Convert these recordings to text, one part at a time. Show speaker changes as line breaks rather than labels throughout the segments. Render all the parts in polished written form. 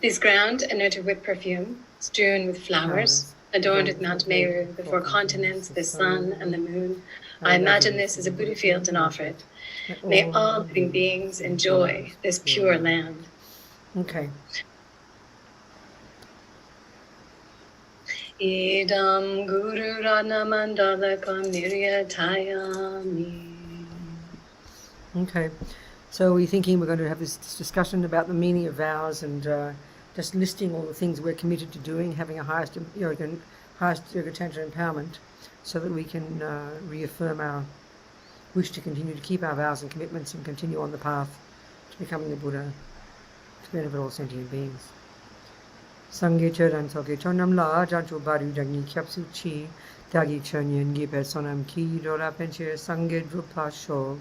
Is ground and nurtured with perfume, strewn with flowers, adorned with Mount Meru, the four continents, the sun and the moon. I imagine this as a Buddha field and offer it. May all living beings enjoy this pure land.
Okay.
Idam Guru Radha Mandalakam Niryatayami.
Okay. So we're thinking we're going to have this discussion about the meaning of vows and just listing all the things we're committed to doing, having a highest yoga tantra empowerment, so that we can reaffirm our wish to continue to keep our vows and commitments and continue on the path to becoming the Buddha, to benefit all sentient beings. Sangye Chodan Soke Chonam La Jancho Baru Dagni Kyapsu Chi Dagi Chonyan Gipe Sonam Ki Dora Penche Sangye Drupa Shog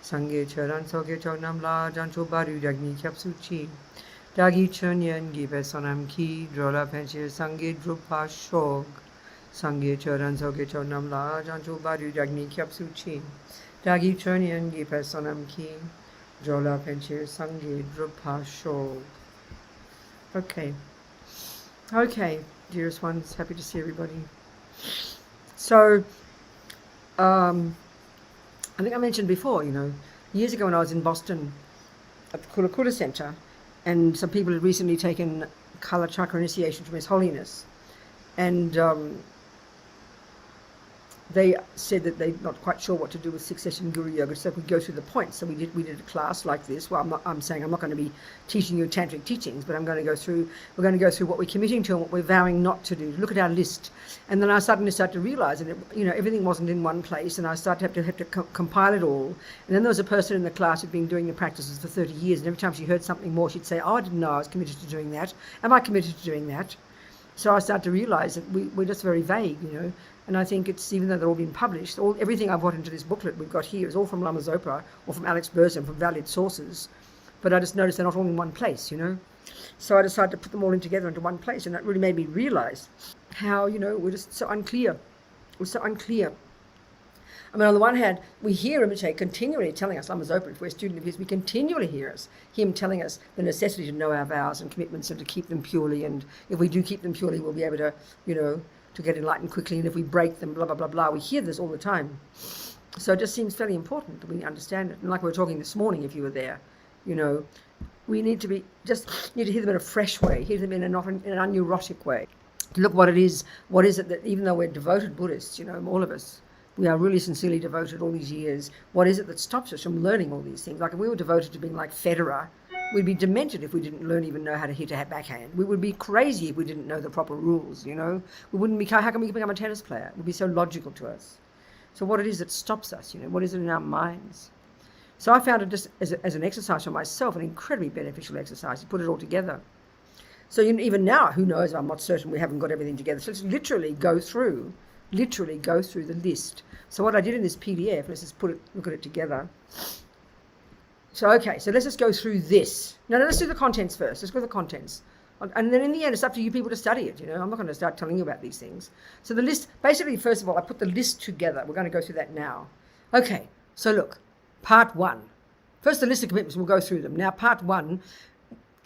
Sangye Chodan Soke Chonam La Jancho Baru Dagni Kyapsu Chi Dagi Chonyan Gipe Sonam Ki Dora Penche Sangye Drupa Shog Sangye Chodan Soke Chonam La Jancho Baru Dagni Kyapsu Chi Dagi Chonyan Gipe Sonam Ki Dora Penche Sangye Drupa Shog. Okay, dearest ones, happy to see everybody. So, I think I mentioned before, years ago when I was in Boston at the Kula Kula Center, and some people had recently taken Kala Chakra initiation from His Holiness, and they said that they're not quite sure what to do with succession Guru Yoga, so we go through the points. So we did a class like this. Well, I'm saying I'm not going to be teaching you tantric teachings, but we're going to go through what we're committing to and what we're vowing not to do. Look at our list, and then I suddenly started to realize that everything wasn't in one place, and I started to have to compile it all. And then there was a person in the class who'd been doing the practices for 30 years, and every time she heard something more, she'd say, "Oh, I didn't know I was committed to doing that. Am I committed to doing that?" So I started to realize that we're just very vague, And I think it's, even though they're all been published, everything I've got into this booklet we've got here is all from Lama Zopa or from Alex Berzin, from valid sources. But I just noticed they're not all in one place, So I decided to put them all in together into one place, and that really made me realize how, we're just so unclear. We're so unclear. I mean, on the one hand, we hear Rinpoche continually telling us, Lama Zopa, if we're a student of his, we continually hear him telling us the necessity to know our vows and commitments and to keep them purely. And if we do keep them purely, we'll be able to, to get enlightened quickly. And if we break them, blah, blah, blah, blah. We hear this all the time. So it just seems fairly important that we understand it. And like we were talking this morning, if you were there, we need to hear them in a fresh way, hear them in an un-neurotic way. Look what it is it that even though we're devoted Buddhists, all of us, we are really sincerely devoted all these years. What is it that stops us from learning all these things? Like if we were devoted to being like Fedora, we'd be demented if we didn't even know how to hit a backhand. We would be crazy if we didn't know the proper rules, We wouldn't be, how can we become a tennis player? It would be so logical to us. So what it is that stops us, what is it in our minds? So I found it just as an exercise for myself, an incredibly beneficial exercise to put it all together. So even now, who knows, I'm not certain we haven't got everything together. So let's literally go through the list. So what I did in this PDF, let's just look at it together. So, okay, so let's just go through this. No, let's do the contents first. Let's go to the contents. And then in the end, it's up to you people to study it, I'm not going to start telling you about these things. So the list, basically, first of all, I put the list together. We're going to go through that now. Okay, so look, part 1. First, the list of commitments, we'll go through them. Now, part 1,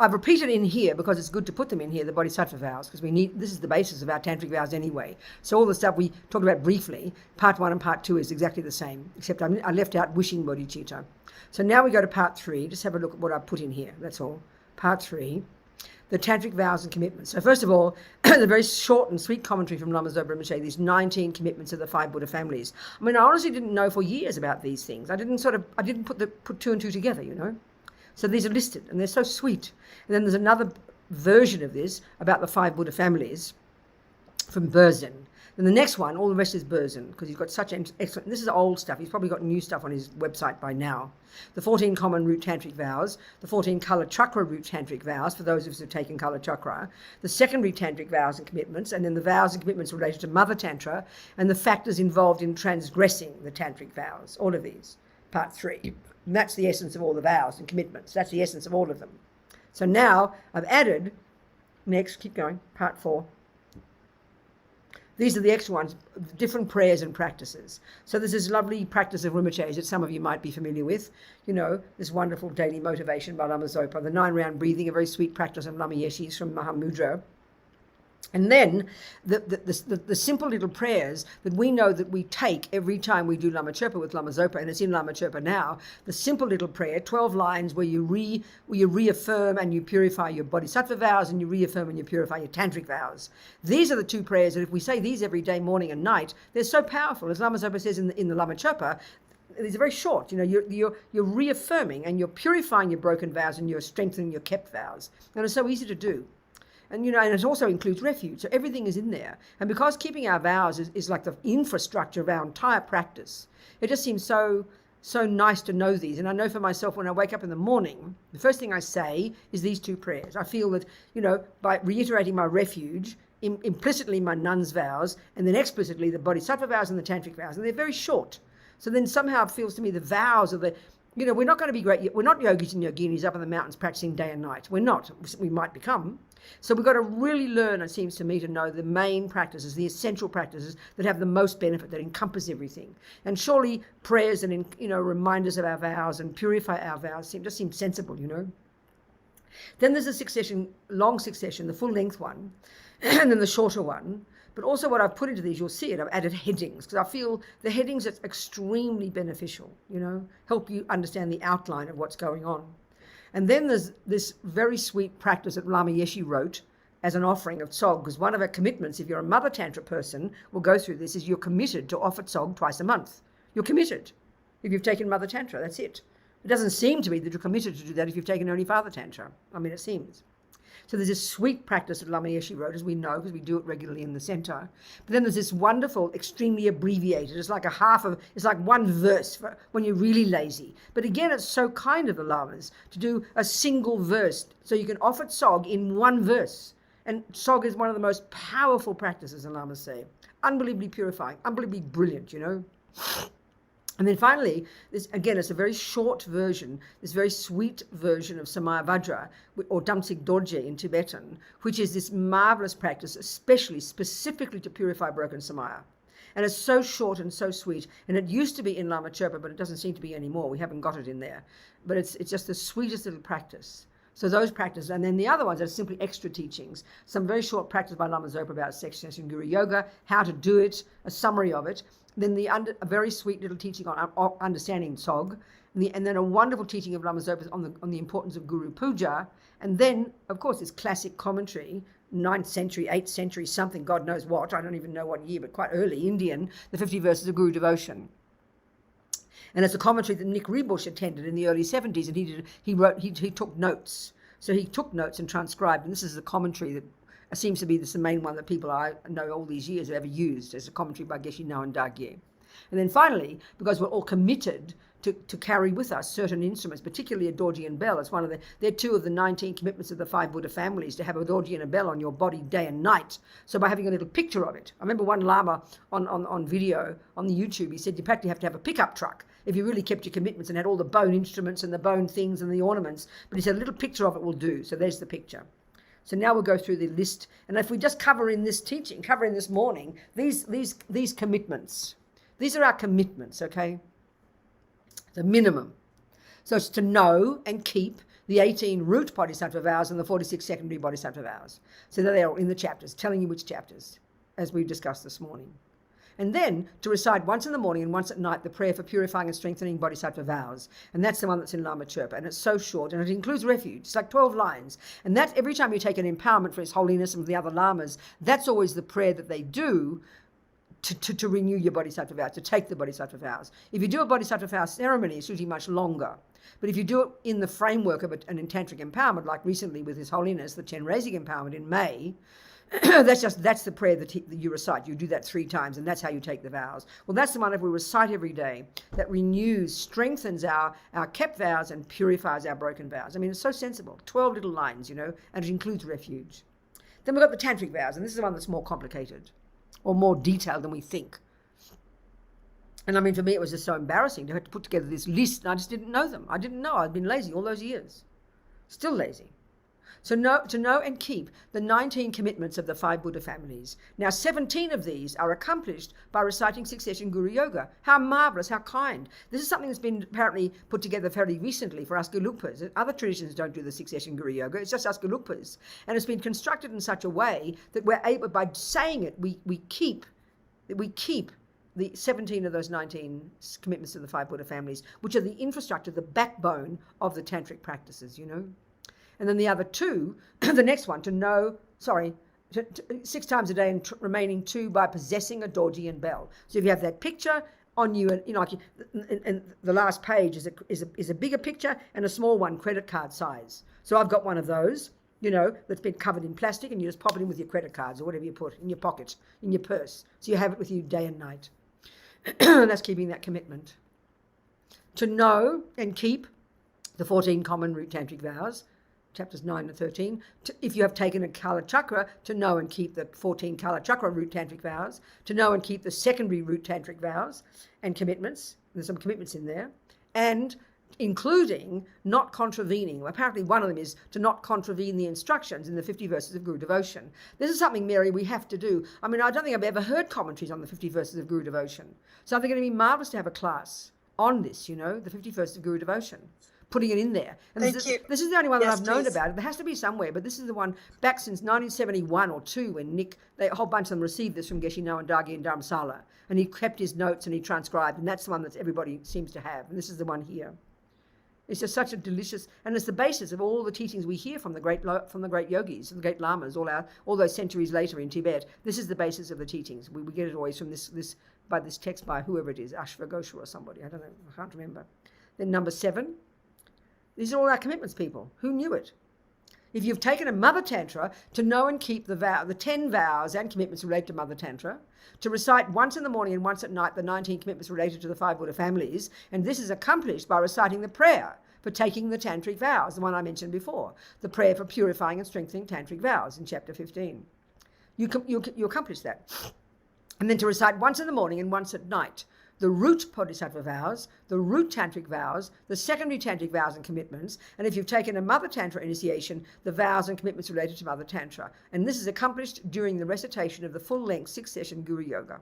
I've repeated in here because it's good to put them in here, the Bodhisattva vows, because this is the basis of our tantric vows anyway. So all the stuff we talked about briefly, part 1 and part 2 is exactly the same, except I left out wishing bodhicitta. So now we go to part 3. Just have a look at what I put in here. That's all. Part 3, the tantric vows and commitments. So first of all, the very short and sweet commentary from Lama Zopa Rinpoche, these 19 commitments of the 5 Buddha families. I mean, I honestly didn't know for years about these things. I didn't put 2 and 2 together, So these are listed, and they're so sweet. And then there's another version of this about the 5 Buddha families from Berzin. And the next one, all the rest is Berzin, because he's got such excellent, this is old stuff, he's probably got new stuff on his website by now. The 14 common root tantric vows, the 14 Kala Chakra root tantric vows, for those of us who have taken Kala Chakra, the secondary tantric vows and commitments, and then the vows and commitments related to Mother Tantra, and the factors involved in transgressing the tantric vows, all of these, part 3. And that's the essence of all the vows and commitments. That's the essence of all of them. So now I've added, next, keep going, part 4. These are the extra ones, different prayers and practices. So there's this lovely practice of Rinpoche that some of you might be familiar with. You know, this wonderful daily motivation by Lama Zopa, the 9-round breathing, a very sweet practice of Lama Yeshe's from Mahamudra. And then the simple little prayers that we know that we take every time we do Lama Chöpa with Lama Zopa, and it's in Lama Chöpa now, the simple little prayer, 12 lines where you reaffirm and you purify your bodhisattva vows, and you reaffirm and you purify your tantric vows. These are the 2 prayers that if we say these every day, morning and night, they're so powerful. As Lama Zopa says in the Lama Chöpa, these are very short. You know, you're reaffirming and you're purifying your broken vows and you're strengthening your kept vows. And it's so easy to do. And, you know, and it also includes refuge. So everything is in there. And because keeping our vows is like the infrastructure of our entire practice, it just seems so nice to know these. And I know for myself, when I wake up in the morning, the first thing I say is these 2 prayers. I feel that, you know, by reiterating my refuge, implicitly my nun's vows, and then explicitly the bodhisattva vows and the tantric vows. And they're very short. So then somehow it feels to me the vows of the, you know, we're not going to be great. We're not yogis and yoginis up in the mountains practicing day and night. We're not. We might become. So we've got to really learn, it seems to me, to know the main practices, the essential practices that have the most benefit, that encompass everything. And surely prayers and, you know, reminders of our vows and purify our vows just seem sensible, you know. Then there's a succession, long succession, the full length one, and then the shorter one. But also what I've put into these, you'll see it, I've added headings, because I feel the headings are extremely beneficial, you know, help you understand the outline of what's going on. And then there's this very sweet practice that Lama Yeshe wrote as an offering of tsog, because one of our commitments, if you're a mother tantra person, we'll go through this, is you're committed to offer tsog twice a month. You're committed. If you've taken mother tantra, that's it. It doesn't seem to be that you're committed to do that if you've taken only father tantra. I mean, it seems. So there's this sweet practice that Lama Yeshe wrote, as we know, because we do it regularly in the center. But then there's this wonderful, extremely abbreviated, it's like it's like one verse for when you're really lazy. But again, it's so kind of the Lamas to do a single verse, so you can offer tsog in one verse. And tsog is one of the most powerful practices, the Lamas say. Unbelievably purifying, unbelievably brilliant, you know. And then finally, this again, it's a very short version, this very sweet version of Samaya Vajra, or Damsik Dorje in Tibetan, which is this marvelous practice, specifically to purify broken Samaya. And it's so short and so sweet. And it used to be in Lama Chöpa, but it doesn't seem to be anymore. We haven't got it in there. But it's just the sweetest little practice. So those practices, and then the other ones are simply extra teachings. Some very short practice by Lama Zopa about sentient Guru Yoga, how to do it, a summary of it. Then a very sweet little teaching on understanding tsog, and then a wonderful teaching of Lama Zopa on the importance of Guru Puja, and then, of course, this classic commentary, 9th century, 8th century, something, God knows what, I don't even know what year, but quite early, Indian, the 50 verses of Guru Devotion. And it's a commentary that Nick Rinpoche attended in the early 70s, and he took notes. So he took notes and transcribed, and this is the commentary that seems to be the main one that people I know all these years have ever used as a commentary by Geshe Nawan Dagye. And then finally, because we're all committed to carry with us certain instruments, particularly a dorji and bell, it's they're 2 of the 19 commitments of the 5 Buddha families, to have a dorji and a bell on your body day and night. So by having a little picture of it, I remember one Lama on video on the YouTube, he said you practically have to have a pickup truck if you really kept your commitments and had all the bone instruments and the bone things and the ornaments. But he said a little picture of it will do. So there's the picture. So now we'll go through the list, and if we just cover in this teaching, cover in this morning, these commitments. These are our commitments, okay? The minimum. So it's to know and keep the 18 root bodhisattva vows and the 46 secondary bodhisattva vows. So they are in the chapters, telling you which chapters, as we discussed this morning. And then to recite once in the morning and once at night the prayer for purifying and strengthening bodhisattva vows. And that's the one that's in Lama Chöpa. And it's so short, and it includes refuge. It's like 12 lines. And that every time you take an empowerment for His Holiness and the other Lamas, that's always the prayer that they do to renew your bodhisattva vows, to take the bodhisattva vows. If you do a bodhisattva vow ceremony, it's usually much longer. But if you do it in the framework of an tantric empowerment, like recently with His Holiness, the 10 Raising Empowerment in May, that's the prayer that you recite. You do that 3 times, and that's how you take the vows. Well, that's the one that we recite every day that renews, strengthens our kept vows and purifies our broken vows. I mean, it's so sensible. 12 little lines, you know, and it includes refuge. Then we've got the tantric vows, and this is the one that's more complicated or more detailed than we think. And I mean, for me, it was just so embarrassing to have to put together this list, and I just didn't know them. I didn't know. I'd been lazy all those years. Still lazy. So to know and keep the 19 commitments of the 5 Buddha families. Now 17 of these are accomplished by reciting succession Guru Yoga. How marvellous, how kind. This is something that's been apparently put together fairly recently for us Gelugpas. Other traditions don't do the succession Guru Yoga, it's just us Gelugpas. And it's been constructed in such a way that we're able, by saying it, we keep the 17 of those 19 commitments to the 5 Buddha families, which are the infrastructure, the backbone of the tantric practices, you know. And then the other 2, the next one, to 6 times a day and remaining 2 by possessing a dorji and bell. So if you have that picture on you, and you know, and the last page is a bigger picture and a small one, credit card size. So I've got one of those, you know, that's been covered in plastic, and you just pop it in with your credit cards or whatever you put in your pocket, in your purse. So you have it with you day and night. That's keeping that commitment. To know and keep the 14 common root tantric vows, chapters 9 and 13. If you have taken a Kala Chakra, to know and keep the 14 Kala Chakra root tantric vows. To know and keep the secondary root tantric vows and commitments. There's some commitments in there. And including not contravening. Apparently one of them is to not contravene the instructions in the 50 verses of Guru Devotion. This is something, Mary, we have to do. I mean, I don't think I've ever heard commentaries on the 50 verses of Guru Devotion. So I think it's going to be marvellous to have a class on this, you know, the 50 verses of Guru Devotion, putting it in there. And this is the only one that I've known about. There has to be somewhere, but this is the one back since 1971 or 2 when a whole bunch of them received this from Geshe Nawandagi and Dharamsala. And he kept his notes and he transcribed, and that's the one that everybody seems to have. And this is the one here. It's just such a delicious, and it's the basis of all the teachings we hear from the great yogis, the great lamas, all those centuries later in Tibet. This is the basis of the teachings. We get it always from this text by whoever it is, Ashvagosha or somebody. I don't know. I can't remember. Then number 7. These are all our commitments, people. Who knew it? If you've taken a Mother Tantra, to know and keep the 10 vows and commitments related to Mother Tantra, to recite once in the morning and once at night the 19 commitments related to the 5 Buddha families, and this is accomplished by reciting the prayer for taking the tantric vows, the one I mentioned before, the prayer for purifying and strengthening tantric vows in chapter 15. You accomplish that. And then to recite once in the morning and once at night the root bodhisattva vows, the root tantric vows, the secondary tantric vows and commitments, and if you've taken a Mother Tantra initiation, the vows and commitments related to Mother Tantra. And this is accomplished during the recitation of the full-length 6-session Guru Yoga.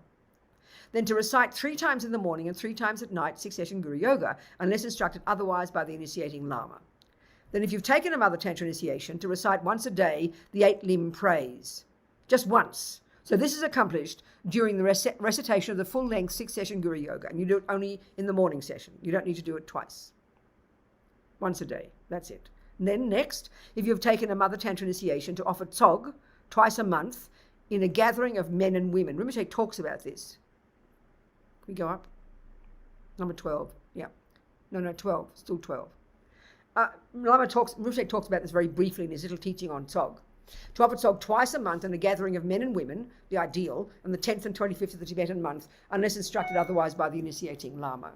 Then to recite 3 times in the morning and 3 times at night 6-session Guru Yoga, unless instructed otherwise by the initiating Lama. Then if you've taken a Mother Tantra initiation, to recite once a day the 8-limb praise, just once. So this is accomplished during the recitation of the full-length 6-session Guru Yoga, and you do it only in the morning session. You don't need to do it twice. Once a day, that's it. And then next, if you've taken a Mother Tantra initiation, to offer tsog twice a month in a gathering of men and women. Rinpoche talks about this. Can we go up? Number 12, yeah. No, 12, still 12. Rinpoche talks about this very briefly in his little teaching on tsog. To offer tsog twice a month in a gathering of men and women, the ideal, on the 10th and 25th of the Tibetan month, unless instructed otherwise by the initiating Lama.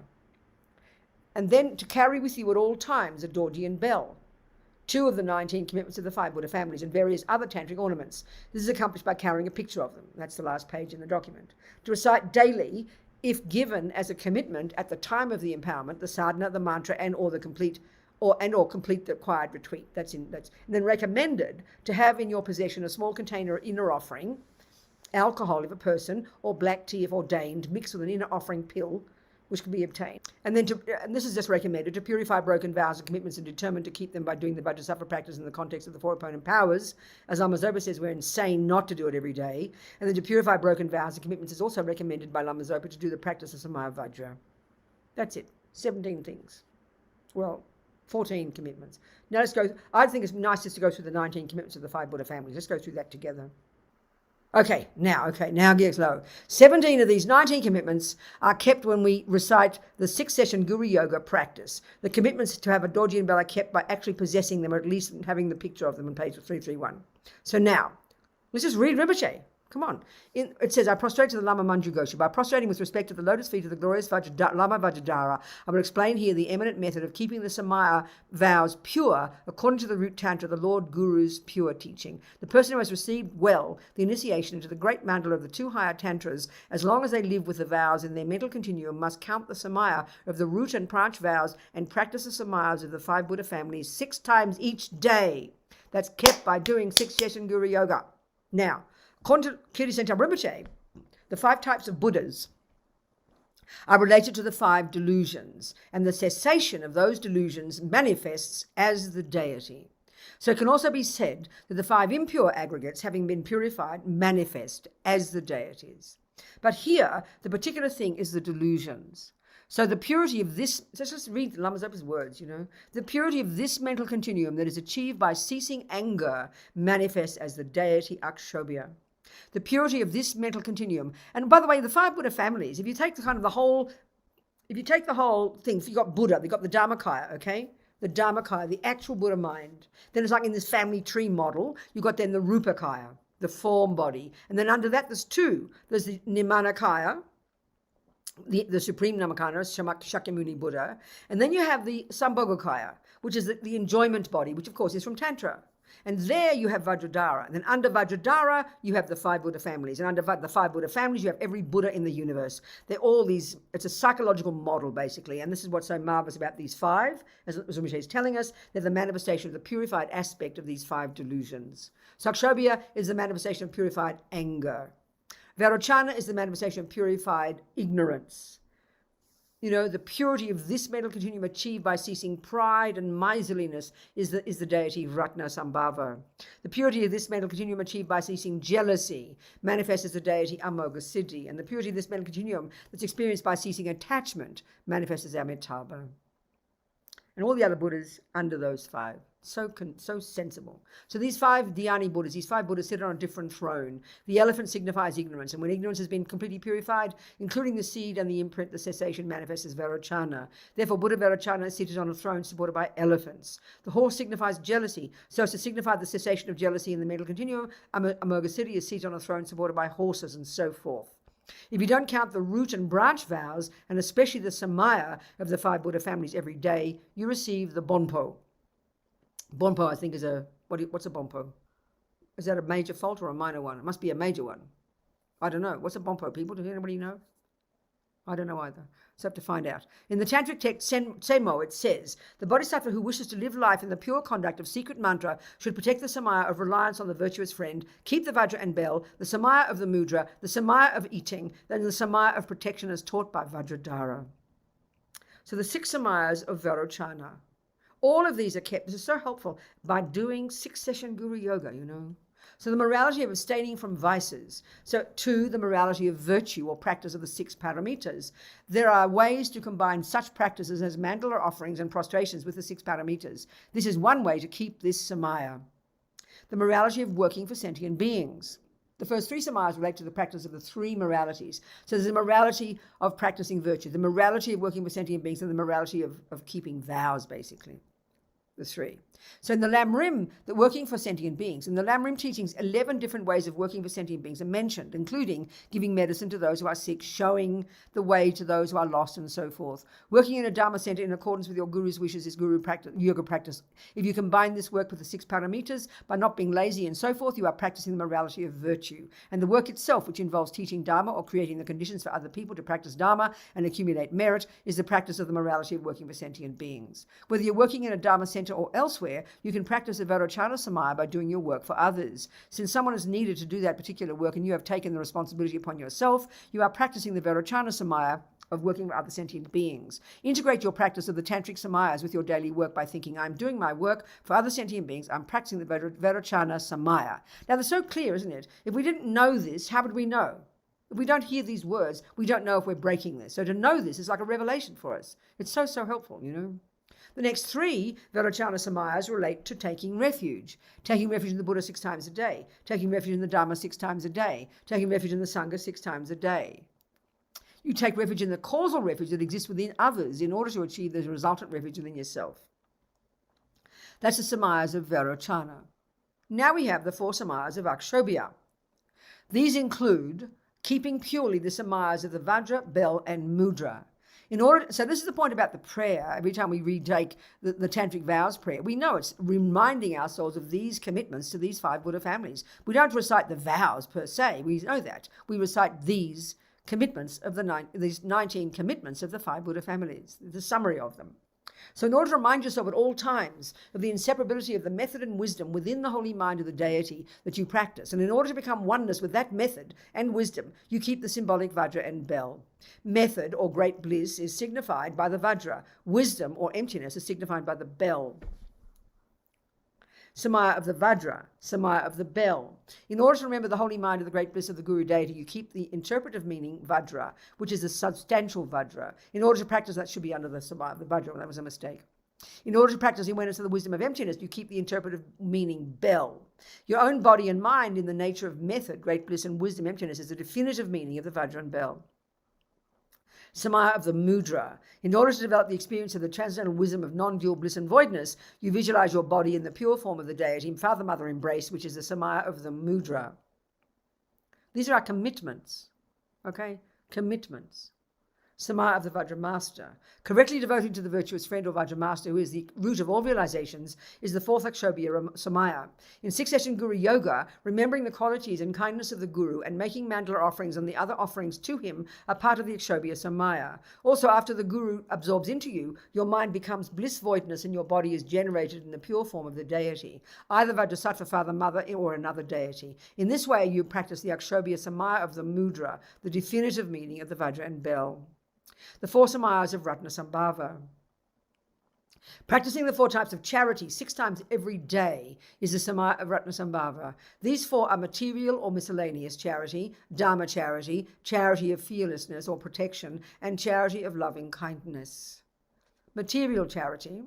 And then to carry with you at all times a dorji and bell, 2 of the 19 commitments of the 5 Buddha families, and various other tantric ornaments. This is accomplished by carrying a picture of them. That's the last page in the document. To recite daily, if given as a commitment at the time of the empowerment, the sadhana, the mantra, or complete the acquired retreat. And then recommended to have in your possession a small container of inner offering, alcohol if a person, or black tea if ordained, mixed with an inner offering pill, which can be obtained. And this is just recommended to purify broken vows and commitments and determined to keep them by doing the Bodhisattva practice in the context of the 4 opponent powers. As Lama Zopa says, we're insane not to do it every day. And then to purify broken vows and commitments is also recommended by Lama Zopa to do the practice of Samaya Vajra. That's it. 17 things. Well, 14 commitments. Now let's go. I think it's nice just to go through the 19 commitments of the 5 Buddha families. Let's go through that together. Now gears low. 17 of these 19 commitments are kept when we recite the 6-session Guru Yoga practice. The commitments to have a dorji and bell are kept by actually possessing them, or at least having the picture of them on page 331. So now, let's just read Rinpoche. Come on. It says, I prostrate to the Lama Manjughosha. By prostrating with respect to the lotus feet of the glorious Lama Vajradhara, I will explain here the eminent method of keeping the Samaya vows pure according to the root tantra, the Lord Guru's pure teaching. The person who has received well the initiation into the great mandala of the 2 higher tantras, as long as they live with the vows in their mental continuum, must count the Samaya of the root and branch vows and practice the Samayas of the 5 Buddha families 6 times each day. that's kept by doing 6 session Guru Yoga. Now, according to Kiri Sentam Rinpoche, the 5 types of Buddhas are related to the 5 delusions, and the cessation of those delusions manifests as the deity. So it can also be said that the 5 impure aggregates, having been purified, manifest as the deities. But here, the particular thing is the delusions. So the purity of this, let's just read Lama Zopa's words, the purity of this mental continuum that is achieved by ceasing anger manifests as the deity Akshobhya. The purity of this mental continuum. And by the way, the 5 Buddha families, if you take the whole thing, you've got Buddha, you've got the Dharmakaya, okay? The Dharmakaya, the actual Buddha mind. Then it's like in this family tree model, you've got then the Rupakaya, the form body. And then under that, there's 2. There's the Nimanakaya, the supreme Namakana, Shakyamuni Buddha. And then you have the Sambhogakaya, which is the enjoyment body, which of course is from Tantra. And there you have Vajradhara. And then under Vajradhara, you have the 5 Buddha families. And under the 5 Buddha families, you have every Buddha in the universe. They're all these, it's a psychological model, basically. And this is what's so marvelous about these 5, as Rinpoche is telling us, they're the manifestation of the purified aspect of these 5 delusions. Akshobhya is the manifestation of purified anger. Vairochana is the manifestation of purified ignorance. The purity of this mental continuum achieved by ceasing pride and miserliness is the deity Ratna Sambhava. The purity of this mental continuum achieved by ceasing jealousy manifests as the deity Amoga Siddhi. And the purity of this mental continuum that's experienced by ceasing attachment manifests as Amitabha. And all the other Buddhas under those 5. So sensible. So these 5 Dhyani Buddhas, these 5 Buddhas sit on a different throne. The elephant signifies ignorance, and when ignorance has been completely purified, including the seed and the imprint, the cessation manifests as Vairochana. Therefore, Buddha Vairochana is seated on a throne supported by elephants. The horse signifies jealousy, so as to signify the cessation of jealousy in the mental continuum, Amoga Siddhi is seated on a throne supported by horses, and so forth. If you don't count the root and branch vows, and especially the samaya of the 5 Buddha families every day, you receive the bonpo. Bonpo, I think, is what's a bonpo? Is that a major fault or a minor one? It must be a major one. I don't know. What's a bonpo, people? Does anybody know? I don't know either. So I have to find out. In the Tantric text, Senmo, it says, the bodhisattva who wishes to live life in the pure conduct of secret mantra should protect the samaya of reliance on the virtuous friend, keep the vajra and bell, the samaya of the mudra, the samaya of eating, then the samaya of protection as taught by Vajradhara. So the 6 samayas of Vairochana. All of these are kept, this is so helpful, by doing 6 session Guru Yoga, So the morality of abstaining from vices. So 2, the morality of virtue or practice of the 6 paramitas. There are ways to combine such practices as mandala offerings and prostrations with the 6 paramitas. This is one way to keep this samaya. The morality of working for sentient beings. The first 3 samayas relate to the practice of the 3 moralities. So there's the morality of practicing virtue, the morality of working with sentient beings, and the morality of keeping vows, basically. The 3. So in the Lam Rim, the working for sentient beings, in the Lam Rim teachings, 11 different ways of working for sentient beings are mentioned, including giving medicine to those who are sick, showing the way to those who are lost, and so forth. Working in a Dharma center in accordance with your guru's wishes is yoga practice. If you combine this work with the 6 paramitas, by not being lazy and so forth, you are practicing the morality of virtue. And the work itself, which involves teaching Dharma or creating the conditions for other people to practice Dharma and accumulate merit, is the practice of the morality of working for sentient beings. Whether you're working in a Dharma center or elsewhere, you can practice a Vairochana samaya by doing your work for others. Since someone is needed to do that particular work and you have taken the responsibility upon yourself, you are practicing the Vairochana samaya of working for other sentient beings. Integrate your practice of the tantric samayas with your daily work by thinking, I'm doing my work for other sentient beings, I'm practicing the Vairochana samaya. Now, that's so clear, isn't it? If we didn't know this, how would we know? If we don't hear these words, we don't know if we're breaking this. So to know this is like a revelation for us. It's so helpful, The next 3 Vairochana samayas relate to taking refuge. Taking refuge in the Buddha 6 times a day. Taking refuge in the Dharma 6 times a day. Taking refuge in the Sangha 6 times a day. You take refuge in the causal refuge that exists within others in order to achieve the resultant refuge within yourself. That's the samayas of Vairochana. Now we have the 4 samayas of Akshobhya. These include keeping purely the samayas of the Vajra, Bell, and Mudra. So this is the point about the prayer. Every time we retake the Tantric Vows prayer, we know it's reminding ourselves of these commitments to these 5 Buddha families. We don't recite the vows per se. We know that. We recite these commitments of these 19 commitments of the 5 Buddha families, the summary of them. So in order to remind yourself at all times of the inseparability of the method and wisdom within the holy mind of the deity that you practice, and in order to become oneness with that method and wisdom, you keep the symbolic Vajra and bell. Method, or great bliss, is signified by the Vajra. Wisdom, or emptiness, is signified by the bell. Samaya of the Vajra, Samaya of the bell. In order to remember the holy mind of the great bliss of the Guru deity, you keep the interpretive meaning Vajra, which is a substantial Vajra. In order to practice, that should be under the Samaya of the Vajra. That was a mistake. In order to practice awareness of the wisdom of emptiness, you keep the interpretive meaning bell. Your own body and mind in the nature of method, great bliss and wisdom, emptiness, is the definitive meaning of the Vajra and bell. Samaya of the mudra. In order to develop the experience of the transcendental wisdom of non-dual bliss and voidness, you visualize your body in the pure form of the deity, Father, Mother embrace, which is the Samaya of the mudra. These are our commitments, okay? Commitments. Samaya of the Vajra Master. Correctly devoting to the virtuous friend or Vajra Master, who is the root of all realizations, is the fourth Akshobhya Samaya. In six-session Guru Yoga, remembering the qualities and kindness of the Guru and making mandala offerings and the other offerings to him are part of the Akshobhya Samaya. Also, after the Guru absorbs into you, your mind becomes bliss voidness and your body is generated in the pure form of the deity, either Vajrasattva, Father, Mother, or another deity. In this way, you practice the Akshobhya Samaya of the mudra, the definitive meaning of the Vajra and bell. The four samayas of Ratnasambhava. Practicing the four types of charity 6 times every day is the samaya of Ratnasambhava. These four are material or miscellaneous charity, dharma charity, charity of fearlessness or protection, and charity of loving kindness. Material charity.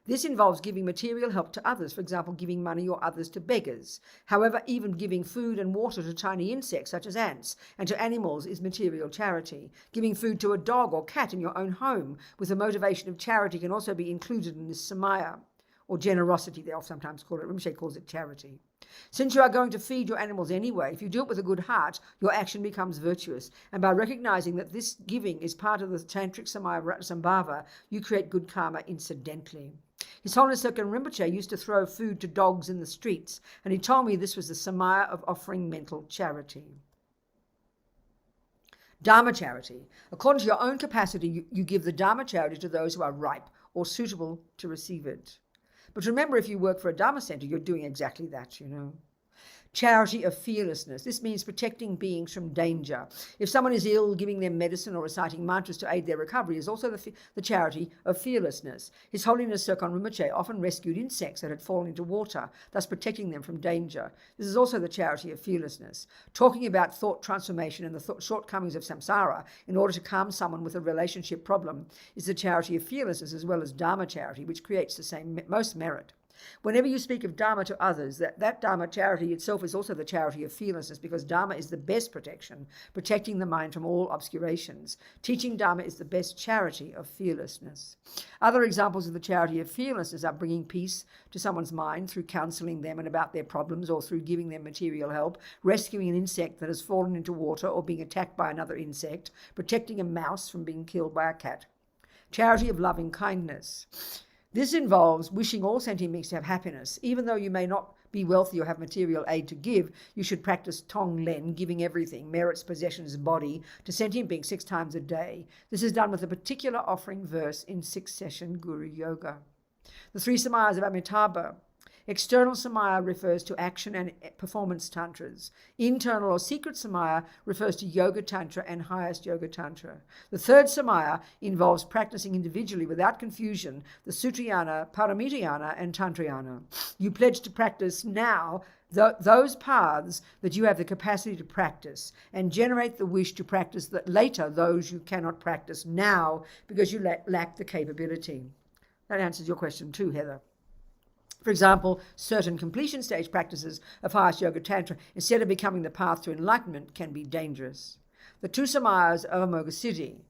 This involves giving material help to others, for example, giving money or others to beggars. However, even giving food and water to tiny insects, such as ants, and to animals is material charity. Giving food to a dog or cat in your own home with the motivation of charity can also be included in this samaya, or generosity, they sometimes call it. Rinpoche calls it charity. Since you are going to feed your animals anyway, if you do it with a good heart, your action becomes virtuous. And by recognizing that this giving is part of the tantric samaya of Ratnasambhava, you create good karma incidentally. His Holiness Sirkin Rinpoche used to throw food to dogs in the streets, and he told me this was the samaya of offering mental charity. Dharma charity. According to your own capacity, you give the Dharma charity to those who are ripe or suitable to receive it. But remember, if you work for a Dharma center, you're doing exactly that, you know. Charity of fearlessness. This means protecting beings from danger. If someone is ill, giving them medicine or reciting mantras to aid their recovery is also the charity of fearlessness. His Holiness Sirkin Rinpoche often rescued insects that had fallen into water, thus protecting them from danger. This is also the charity of fearlessness. Talking about thought transformation and the shortcomings of samsara in order to calm someone with a relationship problem is the charity of fearlessness, as well as Dharma charity, which creates the same most merit. Whenever you speak of Dharma to others, that Dharma charity itself is also the charity of fearlessness, because Dharma is the best protection, protecting the mind from all obscurations. Teaching Dharma is the best charity of fearlessness. Other examples of the charity of fearlessness are bringing peace to someone's mind through counseling them and about their problems, or through giving them material help, rescuing an insect that has fallen into water or being attacked by another insect, protecting a mouse from being killed by a cat. Charity of loving kindness. This involves wishing all sentient beings to have happiness. Even though you may not be wealthy or have material aid to give, you should practice Tong Len, giving everything, merits, possessions, body, to sentient beings 6 times a day. This is done with a particular offering verse in 6-session Guru Yoga. The 3 samayas of Amitabha. External samaya refers to action and performance tantras. Internal or secret samaya refers to yoga tantra and highest yoga tantra. The 3rd samaya involves practicing individually without confusion the Sutrayana, Paramitayana, and Tantrayana. You pledge to practice now those paths that you have the capacity to practice, and generate the wish to practice later those you cannot practice now because you lack the capability. That answers your question too, Heather. For example, certain completion stage practices of highest yoga tantra, instead of becoming the path to enlightenment, can be dangerous. The 2 samayas of Amoghasiddhi.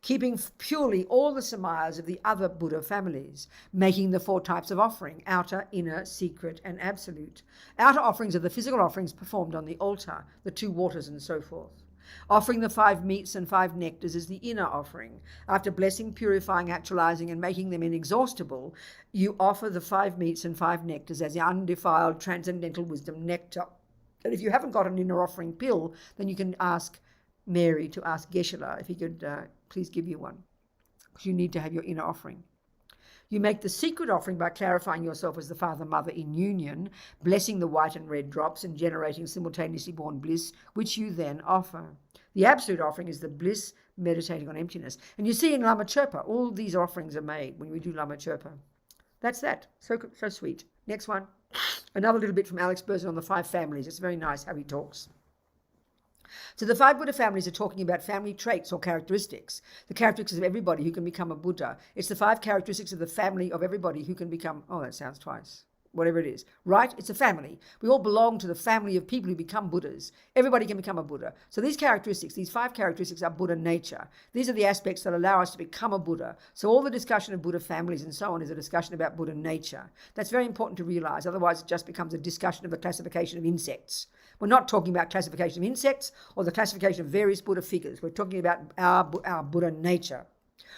Keeping purely all the samayas of the other Buddha families, making the 4 types of offering, outer, inner, secret, and absolute. Outer offerings are the physical offerings performed on the altar, the 2 waters and so forth. Offering the 5 meats and 5 nectars is the inner offering. After blessing, purifying, actualizing, and making them inexhaustible, you offer the 5 meats and 5 nectars as the undefiled transcendental wisdom nectar. And if you haven't got an inner offering pill, then you can ask Mary to ask Geshe-la if he could please give you one, because you need to have your inner offering. You make the secret offering by clarifying yourself as the Father Mother in union, blessing the white and red drops and generating simultaneously born bliss, which you then offer. The absolute offering is the bliss meditating on emptiness. And you see in Lama Zopa, all these offerings are made when we do Lama Zopa. That's that. So sweet. Next one. Another little bit from Alex Berzin on the 5 families. It's very nice how he talks. So the 5 Buddha families are talking about family traits or characteristics, the characteristics of everybody who can become a Buddha. It's the 5 characteristics of the family of everybody who can become, oh, that sounds twice, whatever it is, right? It's a family. We all belong to the family of people who become Buddhas. Everybody can become a Buddha. So these characteristics, these 5 characteristics are Buddha nature. These are the aspects that allow us to become a Buddha. So all the discussion of Buddha families and so on is a discussion about Buddha nature. That's very important to realize. Otherwise, it just becomes a discussion of the classification of insects. We're not talking about classification of insects or the classification of various Buddha figures. We're talking about our Buddha nature.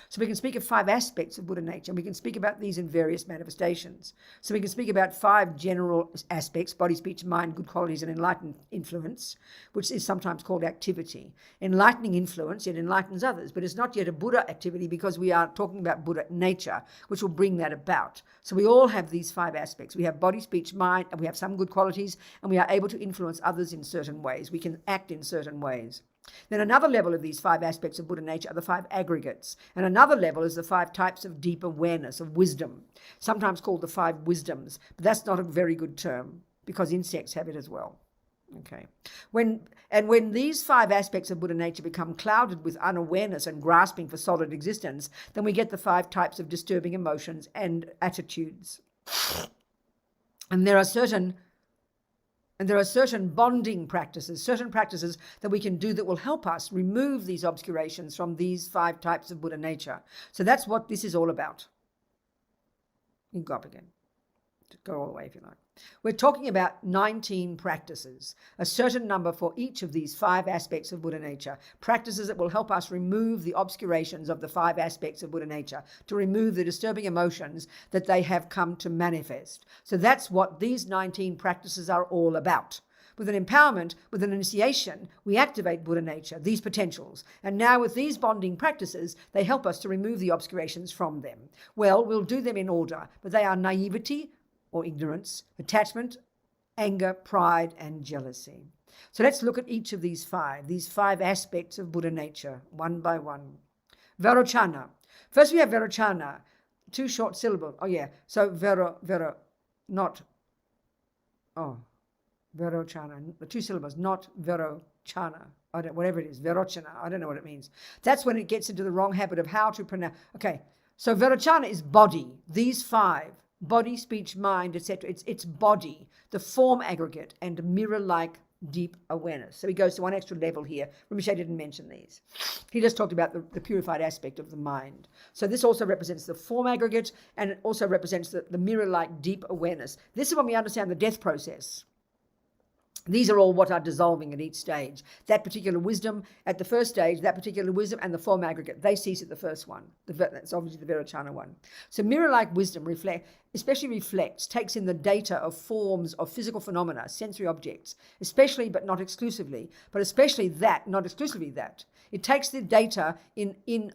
So we can speak of 5 aspects of Buddha nature. We can speak about these in various manifestations. So we can speak about 5 general aspects: body, speech, mind, good qualities, and enlightened influence, which is sometimes called activity. Enlightening influence, it enlightens others, but it's not yet a Buddha activity because we are talking about Buddha nature, which will bring that about. So we all have these 5 aspects. We have body, speech, mind, and we have some good qualities, and we are able to influence others in certain ways. We can act in certain ways. Then another level of these 5 aspects of Buddha nature are the 5 aggregates. And another level is the 5 types of deep awareness, of wisdom, sometimes called the 5 wisdoms. But that's not a very good term because insects have it as well. Okay. When these 5 aspects of Buddha nature become clouded with unawareness and grasping for solid existence, then we get the 5 types of disturbing emotions and attitudes. And there are certain bonding practices, certain practices that we can do that will help us remove these obscurations from these 5 types of Buddha nature. So that's what this is all about. You can go up again. Go all the way if you like. We're talking about 19 practices, a certain number for each of these 5 aspects of Buddha nature, practices that will help us remove the obscurations of the 5 aspects of Buddha nature, to remove the disturbing emotions that they have come to manifest. So that's what these 19 practices are all about. With an empowerment, with an initiation, we activate Buddha nature, these potentials. And now with these bonding practices, they help us to remove the obscurations from them. Well, we'll do them in order, but they are naivety or ignorance, attachment, anger, pride, and jealousy. So let's look at each of these 5 aspects of Buddha nature, one by one. Varochana. First we have Varochana, 2 short syllables. Oh yeah, so Varochana, the 2 syllables, not Varochana. Whatever it is, Varochana, I don't know what it means. That's when it gets into the wrong habit of how to pronounce. Okay, so Varochana is body, these 5. Body, speech, mind, etc. It's body, the form aggregate, and mirror-like deep awareness. So he goes to one extra level here. Rinpoche didn't mention these. He just talked about the purified aspect of the mind. So this also represents the form aggregate, and it also represents the mirror-like deep awareness. This is when we understand the death process. These are all what are dissolving at each stage. That particular wisdom at the first stage, that particular wisdom and the form aggregate, they cease at the first one. That's obviously the Varochana one. So mirror-like wisdom takes in the data of forms of physical phenomena, sensory objects, especially but not exclusively, but especially that, not exclusively that. It takes the data in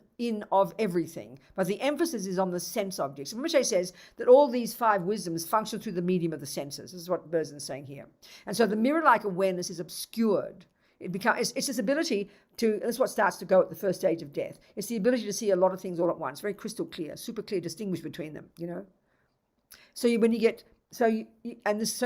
of everything, but the emphasis is on the sense objects. Rinpoche says that all these 5 wisdoms function through the medium of the senses. This is what Berzin's saying here. And so the mirror-like awareness is obscured. It's this ability to, that's what starts to go at the first stage of death. It's the ability to see a lot of things all at once, very crystal clear, super clear, distinguish between them, you know. So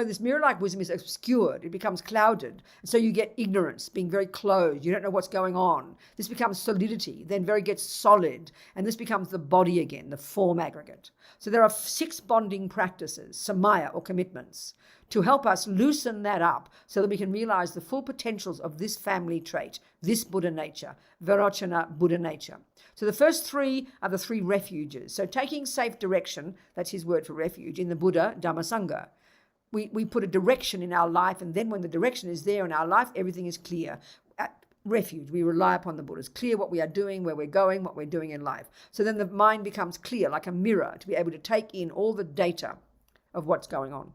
this mirror-like wisdom is obscured. It becomes clouded. And so you get ignorance, being very closed. You don't know what's going on. This becomes solidity, then gets solid. And this becomes the body again, the form aggregate. So there are 6 bonding practices, samaya or commitments, to help us loosen that up so that we can realize the full potentials of this family trait, this Buddha nature, Varochana Buddha nature. So the first 3 are the 3 refuges. So taking safe direction, that's his word for refuge, in the Buddha Dhammasanga. We put a direction in our life, and then when the direction is there in our life, everything is clear. At refuge, we rely upon the Buddha. It's clear what we are doing, where we're going, what we're doing in life. So then the mind becomes clear, like a mirror, to be able to take in all the data of what's going on.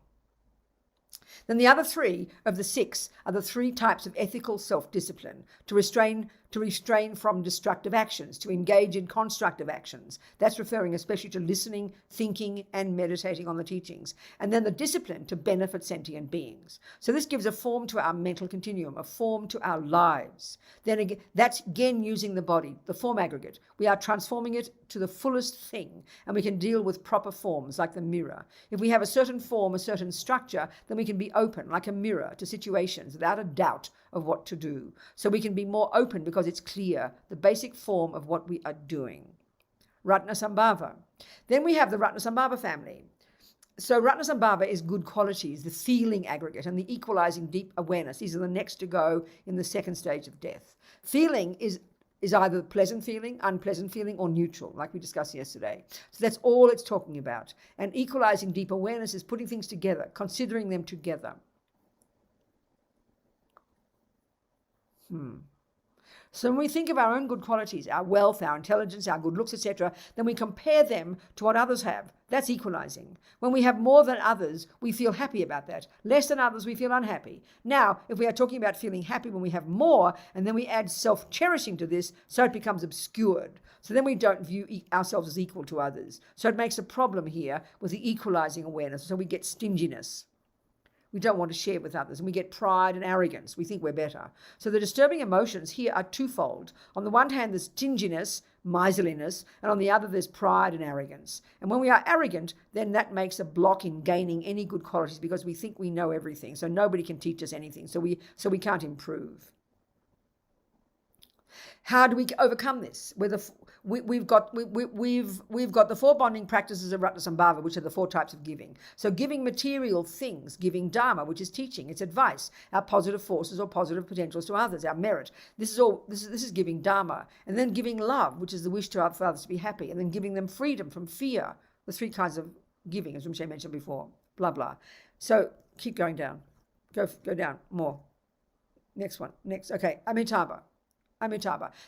Then the other 3 of the 6 are the 3 types of ethical self-discipline, to to restrain from destructive actions, to engage in constructive actions. That's referring especially to listening, thinking, and meditating on the teachings. And then the discipline to benefit sentient beings. So this gives a form to our mental continuum, a form to our lives. Then again, that's again using the body, the form aggregate. We are transforming it to the fullest thing, and we can deal with proper forms like the mirror. If we have a certain form, a certain structure, then we can be open like a mirror to situations without a doubt of what to do. So we can be more open because it's clear, the basic form of what we are doing. Ratnasambhava. Then we have the Ratnasambhava family. So Ratnasambhava is good qualities, the feeling aggregate and the equalizing deep awareness. These are the next to go in the second stage of death. Feeling is either pleasant feeling, unpleasant feeling, or neutral, like we discussed yesterday. So that's all it's talking about. And equalizing deep awareness is putting things together, considering them together. So when we think of our own good qualities, our wealth, our intelligence, our good looks, etc., then we compare them to what others have. That's equalizing. When we have more than others, we feel happy about that. Less than others, we feel unhappy. Now, if we are talking about feeling happy when we have more, and then we add self-cherishing to this, so it becomes obscured. So then we don't view ourselves as equal to others. So it makes a problem here with the equalizing awareness. So we get stinginess. We don't want to share with others, and we get pride and arrogance. We think we're better. So the disturbing emotions here are twofold. On the one hand, there's stinginess, miserliness, and on the other, there's pride and arrogance. And when we are arrogant, then that makes a block in gaining any good qualities because we think we know everything. So nobody can teach us anything. So we can't improve. How do we overcome this? We've got the 4 bonding practices of Ratnasambhava, which are the 4 types of giving. So giving material things, giving dharma, which is teaching, it's advice, our positive forces or positive potentials to others, our merit. This is giving dharma, and then giving love, which is the wish for others to be happy, and then giving them freedom from fear. The 3 kinds of giving, as Rinpoche mentioned before. Blah blah. So keep going down. Go down more. Next one. Next. Okay. Amitabha.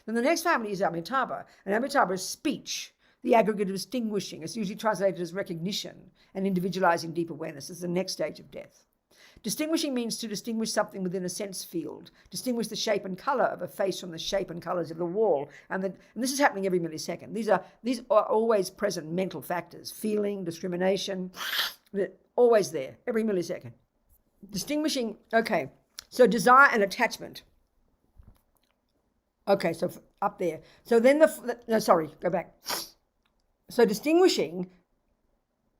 Then the next family is Amitabha, and Amitabha is speech, the aggregate of distinguishing. It's usually translated as recognition and individualizing deep awareness. It's the next stage of death. Distinguishing means to distinguish something within a sense field, distinguish the shape and color of a face from the shape and colors of the wall. And this is happening every millisecond. These are always present mental factors, feeling, discrimination, always there, every millisecond. Distinguishing, okay, so desire and attachment. Okay, so up there. So then go back. So distinguishing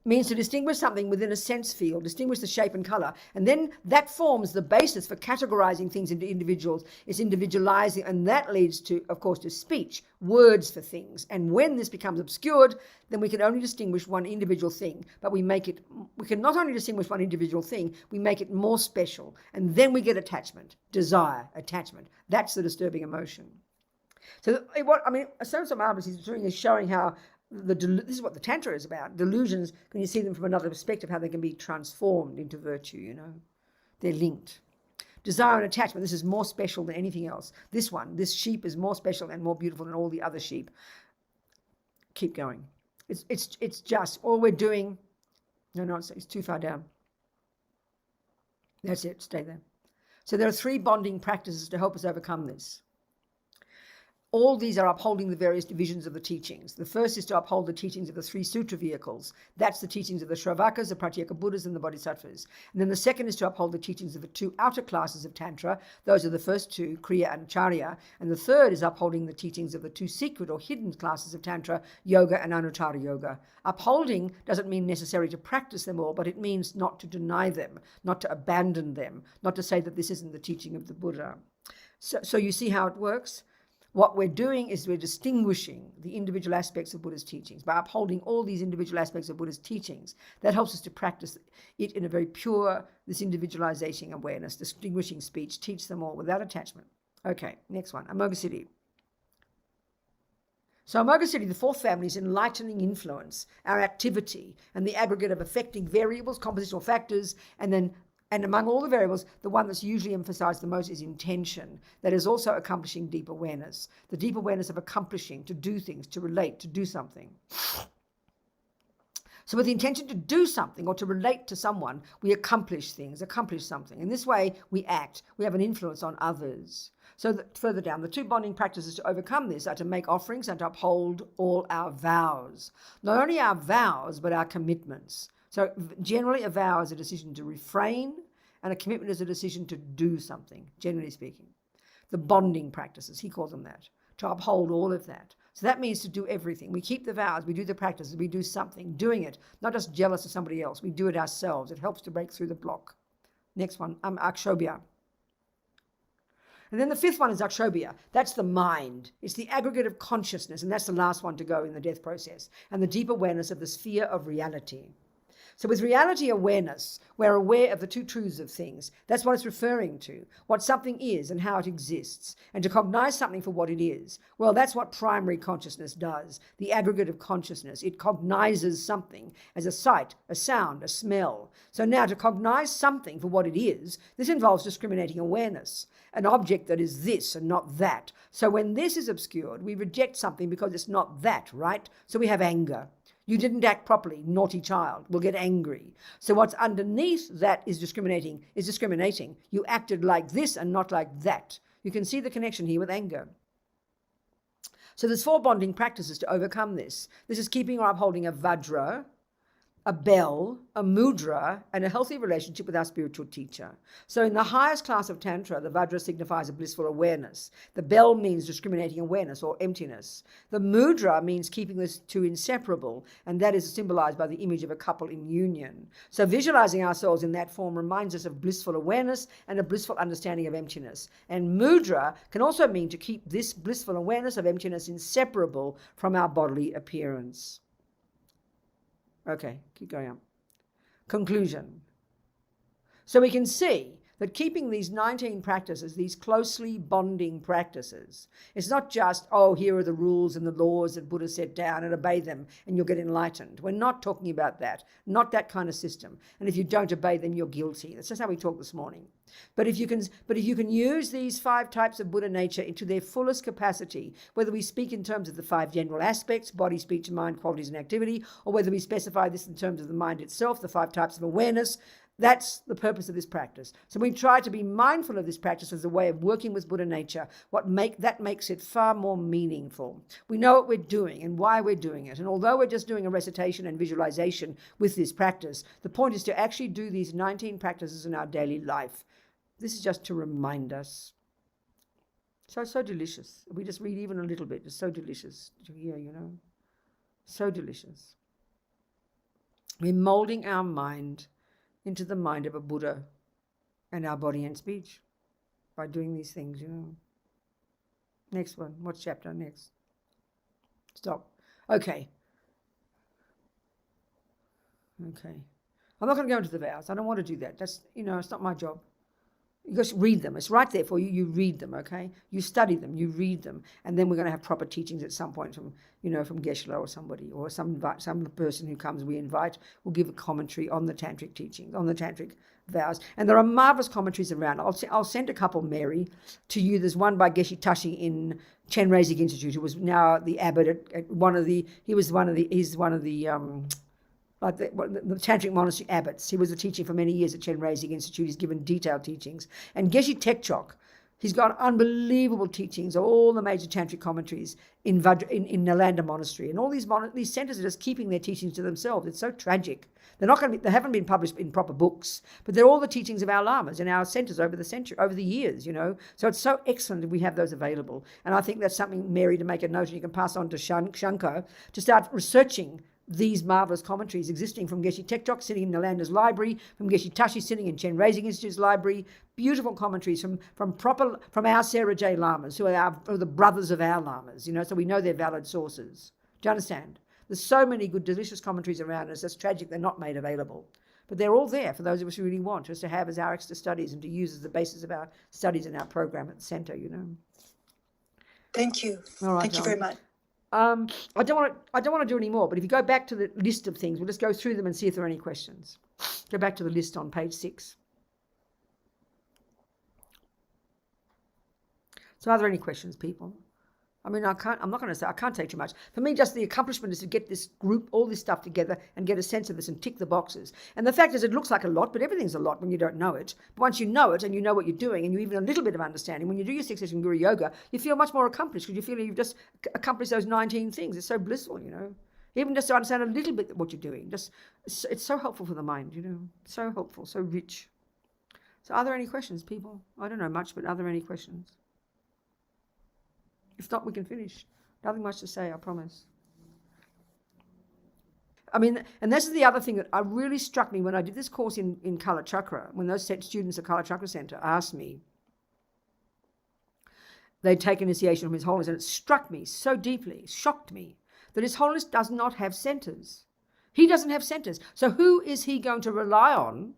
means to distinguish something within a sense field, distinguish the shape and color. And then that forms the basis for categorizing things into individuals. It's individualizing, and that leads to, of course, to speech, words for things. And when this becomes obscured, then we can only distinguish one individual thing, but we can not only distinguish one individual thing, we make it more special. And then we get attachment, desire, attachment. That's the disturbing emotion. So Ascension Marvelous is doing is showing how this is what the Tantra is about. Delusions, when you see them from another perspective, how they can be transformed into virtue, They're linked. Desire and attachment, this is more special than anything else. This sheep is more special and more beautiful than all the other sheep. Keep going. It's just all we're doing. No, it's too far down. That's it, stay there. So there are 3 bonding practices to help us overcome this. All these are upholding the various divisions of the teachings. The first is to uphold the teachings of the 3 sutra vehicles. That's the teachings of the Shravakas, the Pratyeka Buddhas, and the Bodhisattvas. And then the second is to uphold the teachings of the 2 outer classes of Tantra. Those are the first 2, Kriya and Acharya. And the third is upholding the teachings of the 2 secret or hidden classes of Tantra, Yoga and Anuttara Yoga. Upholding doesn't mean necessary to practice them all, but it means not to deny them, not to abandon them, not to say that this isn't the teaching of the Buddha. So you see how it works? What we're doing is we're distinguishing the individual aspects of Buddha's teachings. By upholding all these individual aspects of Buddha's teachings, that helps us to practice it in a very pure, this individualizing awareness, distinguishing speech, teach them all without attachment. Okay, next one, Amoghasiddhi. So Amoghasiddhi, the 4th family, is enlightening influence, our activity, and the aggregate of affecting variables, compositional factors, and among all the variables, the one that's usually emphasized the most is intention. That is also accomplishing deep awareness. The deep awareness of accomplishing, to do things, to relate, to do something. So with the intention to do something or to relate to someone, we accomplish things, accomplish something. In this way, we act. We have an influence on others. So further down, the 2 bonding practices to overcome this are to make offerings and to uphold all our vows. Not only our vows, but our commitments. So generally, a vow is a decision to refrain, and a commitment is a decision to do something, generally speaking. The bonding practices, he calls them that, to uphold all of that. So that means to do everything. We keep the vows, we do the practices, we do something, doing it, not just jealous of somebody else. We do it ourselves. It helps to break through the block. Next one, akshobhya. And then the 5th one is akshobhya. That's the mind. It's the aggregate of consciousness, and that's the last one to go in the death process, and the deep awareness of the sphere of reality. So with reality awareness, we're aware of the 2 truths of things. That's what it's referring to, what something is and how it exists. And to cognize something for what it is, well, that's what primary consciousness does, the aggregate of consciousness. It cognizes something as a sight, a sound, a smell. So now to cognize something for what it is, this involves discriminating awareness, an object that is this and not that. So when this is obscured, we reject something because it's not that, right? So we have anger. You didn't act properly, naughty child. We'll get angry. So what's underneath that is discriminating. You acted like this and not like that. You can see the connection here with anger. So there's 4 bonding practices to overcome this. This is keeping or upholding a vajra, a bell, a mudra, and a healthy relationship with our spiritual teacher. So in the highest class of Tantra, the vajra signifies a blissful awareness. The bell means discriminating awareness or emptiness. The mudra means keeping the 2 inseparable, and that is symbolized by the image of a couple in union. So visualizing ourselves in that form reminds us of blissful awareness and a blissful understanding of emptiness. And mudra can also mean to keep this blissful awareness of emptiness inseparable from our bodily appearance. Okay, keep going on. Conclusion. So we can see that keeping these 19 practices, these closely bonding practices, it's not just, oh, here are the rules and the laws that Buddha set down and obey them and you'll get enlightened. We're not talking about that, not that kind of system. And if you don't obey them, you're guilty. That's just how we talked this morning. But if you can use these 5 types of Buddha nature into their fullest capacity, whether we speak in terms of the 5 general aspects, body, speech, mind, qualities, and activity, or whether we specify this in terms of the mind itself, the 5 types of awareness, that's the purpose of this practice. So we try to be mindful of this practice as a way of working with Buddha nature. That makes it far more meaningful. We know what we're doing and why we're doing it. And although we're just doing a recitation and visualization with this practice, the point is to actually do these 19 practices in our daily life. This is just to remind us. So delicious. We just read even a little bit. It's so delicious to hear, So delicious. We're molding our mind into the mind of a Buddha and our body and speech by doing these things, Next one. What chapter next? Stop. Okay. I'm not going to go into the vows. I don't want to do that. That's, it's not my job. You just read them. It's right there for you. You read them, okay? You study them. You read them. And then we're going to have proper teachings at some point from Geshe-la or somebody, or some person who comes we invite will give a commentary on the tantric teachings, on the tantric vows. And there are marvelous commentaries around. I'll send a couple, Mary, to you. There's one by Geshe Tashi in Chenrezig Institute, who was now the abbot at he's one of the tantric monastery abbots. He was a teacher for many years at Chenrezig Institute. He's given detailed teachings. And Geshe Tekchok, he's got unbelievable teachings of all the major tantric commentaries in Nalanda Monastery. And all these centers are just keeping their teachings to themselves. It's so tragic. They haven't been published in proper books, but they're all the teachings of our lamas in our centers over the years, So it's so excellent that we have those available. And I think that's something, Mary, to make a note, and you can pass on to Shankar to start researching these marvelous commentaries existing from Geshe Tekchok sitting in Nalanda's library, from Geshe Tashi sitting in Chenrezig Institute's library. Beautiful commentaries from our Sarah J. Lamas, who are the brothers of our Lamas, so we know they're valid sources. Do you understand? There's so many good, delicious commentaries around us. It's tragic they're not made available. But they're all there for those of us who really want, just to have as our extra studies and to use as the basis of our studies in our program at the centre,
Thank you.
All right,
Thank you very much.
I don't want to do any more, but if you go back to the list of things, we'll just go through them and see if there are any questions. Go back to the list on page 6. So are there any questions, people? I mean, I'm not going to say, I can't say too much. For me, just the accomplishment is to get this group, all this stuff together and get a sense of this and tick the boxes. And the fact is, it looks like a lot, but everything's a lot when you don't know it. But once you know it and you know what you're doing and you even a little bit of understanding, when you do your 6 session Guru Yoga, you feel much more accomplished because you feel you've just accomplished those 19 things. It's so blissful, Even just to understand a little bit what you're doing. It's so helpful for the mind, So helpful, so rich. So are there any questions, people? I don't know much, but are there any questions? If not, we can finish. Nothing much to say, I promise. I mean, and this is the other thing that really struck me when I did this course in Kala Chakra, when those students at Kala Chakra Center asked me, they'd taken initiation from His Holiness, and it struck me so deeply, shocked me, that His Holiness does not have centers. He doesn't have centers. So who is he going to rely on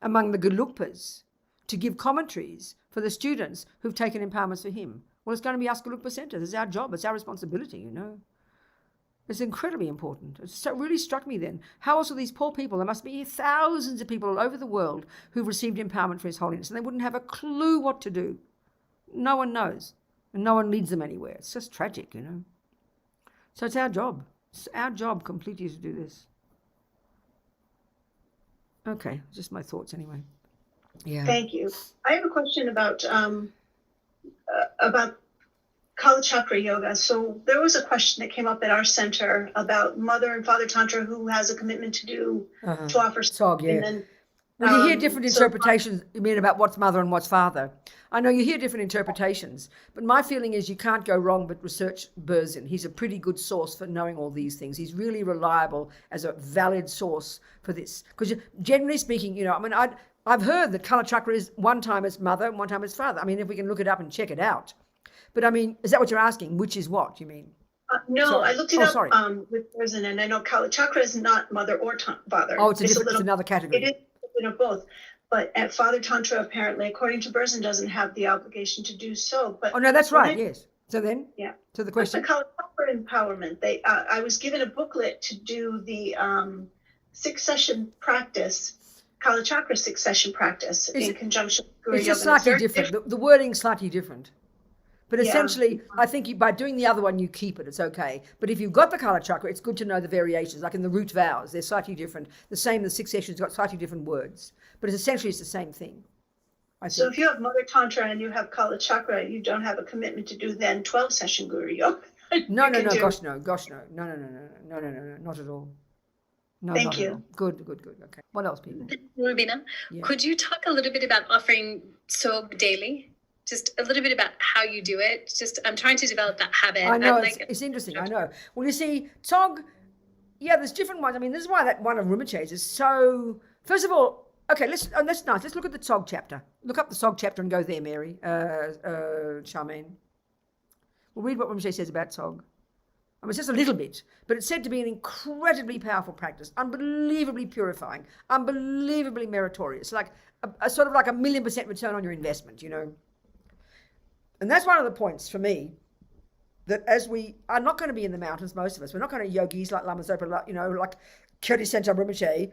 among the Gelugpas to give commentaries for the students who've taken empowerments for him? Well, it's going to be us Gelugpa centers. It's our job. It's our responsibility, It's incredibly important. It really struck me then. How else are these poor people? There must be thousands of people all over the world who've received empowerment for His Holiness, and they wouldn't have a clue what to do. No one knows, and no one leads them anywhere. It's just tragic, So it's our job. It's our job completely to do this. Okay, just my thoughts anyway. Yeah.
Thank you. I have a question about Kala Chakra Yoga. So there was a question that came up at our center about Mother and Father Tantra who has a commitment to offer
SOG, yeah.
And then,
well, you hear different interpretations, you mean, about what's mother and what's father. I know you hear different interpretations, but my feeling is you can't go wrong but research Berzin. He's a pretty good source for knowing all these things. He's really reliable as a valid source for this. Because generally speaking, I've heard that Kala Chakra is one time as mother and one time as father. I mean, if we can look it up and check it out. But I mean, is that what you're asking? Which is what, you mean?
No,
sorry.
I looked it up with Berzin, and I know Kala Chakra is not mother or father.
Oh, it's another category.
It is both. But at Father Tantra, apparently, according to Berzin, doesn't have the obligation to do so. But
oh, no, that's right, yes. So then?
Yeah.
So the question?
The Kala Chakra empowerment. I was given a booklet to do the 6-session practice, Kala Chakra 6-session practice in conjunction with Guru Yoga.
It's just slightly different. The wording's slightly different. But essentially, I think by doing the other one, you keep it. It's okay. But if you've got the Kala Chakra, it's good to know the variations. Like in the root vows, they're slightly different. The 6 sessions got slightly different words. But essentially, it's the same thing.
So if you have Mother Tantra and you have Kala Chakra, you don't have a commitment to do then 12-session Guru Yoga.
No, gosh, no, not at all. No,
Thank you.
Good. Okay. What else, people?
Robina, could you talk a little bit about offering SOG daily? Just a little bit about how you do it. I'm trying to develop that habit.
I know, it's interesting, I know. Well, you see, SOG, there's different ones. I mean, this is why that one of Rinpoche's is so... First of all, okay, that's nice. Let's look at the SOG chapter. Look up the SOG chapter and go there, Mary, Charmaine. We'll read what Rinpoche says about SOG. I mean, it's just a little bit, but it's said to be an incredibly powerful practice, unbelievably purifying, unbelievably meritorious, like a sort of like 1,000,000% return on your investment, And that's one of the points for me, that as we are not going to be in the mountains, most of us, we're not going to yogis like Lama Zopa, like Kyrti Senta Rinpoche,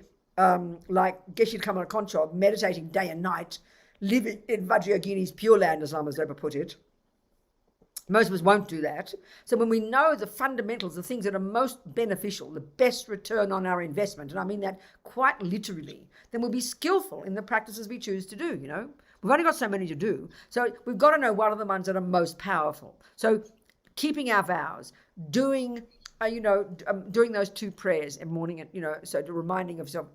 like Geshe Kamala Konchog, meditating day and night, living in Vajrayogini's pure land, as Lama Zopa put it. Most of us won't do that. So when we know the fundamentals, the things that are most beneficial, the best return on our investment, and I mean that quite literally, then we'll be skillful in the practices we choose to do, We've only got so many to do. So we've got to know what are the ones that are most powerful. So keeping our vows, doing those 2 prayers every morning, so reminding of yourself,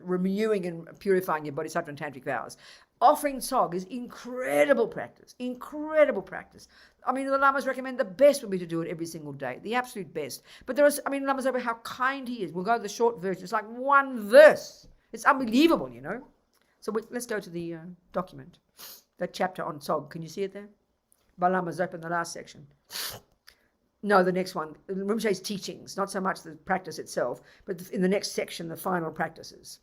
renewing and purifying your bodhisattva and tantric vows. Offering SOG is incredible practice. I mean, the Lamas recommend the best would be to do it every single day, the absolute best. But Lama Zopa, how kind he is. We'll go to the short version. It's like 1 verse. It's unbelievable, So let's go to the document, that chapter on SOG. Can you see it there? By Lama Zopa in the last section. No, the next one. Rinpoche's teachings, not so much the practice itself, but in the next section, the final practices.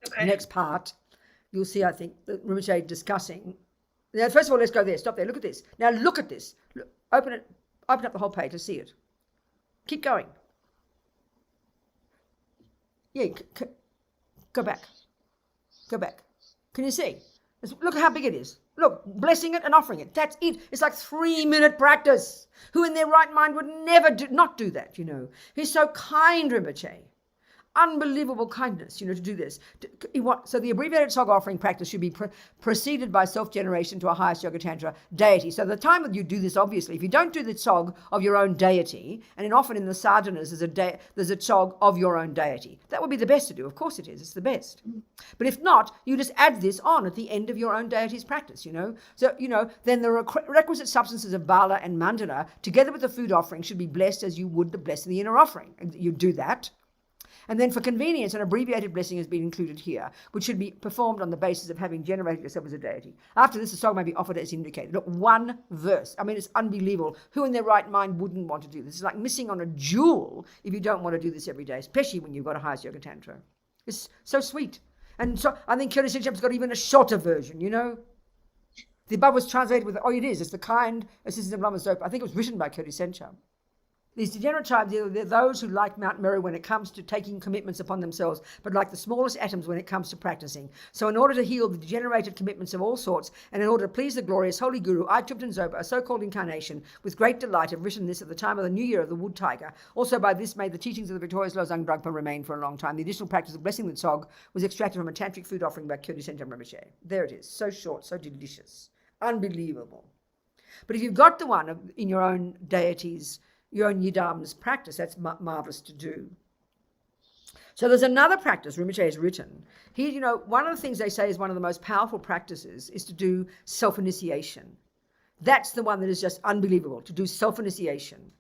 Okay. The next part, you'll see, I think, Rinpoche discussing. Now, first of all, let's go there. Stop there. Look at this. Now, look at this. Open up the whole page to see it. Keep going. Yeah, go back. Go back. Can you see? Look at how big it is. Look, blessing it and offering it. That's it. It's like 3-minute practice. Who in their right mind would never not do that, He's so kind, Rinpoche. Unbelievable kindness, to do this. So the abbreviated Sog offering practice should be preceded by self-generation to a highest Yoga Tantra deity. So the time that you do this, obviously, if you don't do the Sog of your own deity, and often in the sadhanas there's a Sog of your own deity, that would be the best to do. Of course it is. It's the best. But if not, you just add this on at the end of your own deity's practice, So, then the requisite substances of bala and mandana, together with the food offering, should be blessed as you would the blessing of the inner offering. And you do that. And then for convenience, an abbreviated blessing has been included here, which should be performed on the basis of having generated yourself as a deity. After this, the song may be offered as indicated. Look, one verse. I mean, it's unbelievable. Who in their right mind wouldn't want to do this? It's like missing on a jewel if you don't want to do this every day, especially when you've got a highest Yoga Tantra. It's so sweet. And so I think Kyoto Shinchap's got even a shorter version, The above was translated with, it's the kind assistance of Lama Zopa. I think it was written by Kyoto Shinchap. These degenerate tribes, they're those who like Mount Meru when it comes to taking commitments upon themselves, but like the smallest atoms when it comes to practicing. So in order to heal the degenerated commitments of all sorts, and in order to please the glorious Holy Guru, I, Triptan Zopa, a so-called incarnation, with great delight have written this at the time of the new year of the Wood Tiger. Also by this may the teachings of the victorious Losang Dragpa remain for a long time. The additional practice of blessing the Tsog was extracted from a tantric food offering by Kyoto Shinchap Rinpoche. There it is. So short, so delicious. Unbelievable. But if you've got the one in your own deities, your own yidam's practice, that's marvelous to do. So there's another practice Rinpoche has written. He, one of the things they say is one of the most powerful practices is to do self-initiation. That's the one that is just unbelievable, to do self-initiation.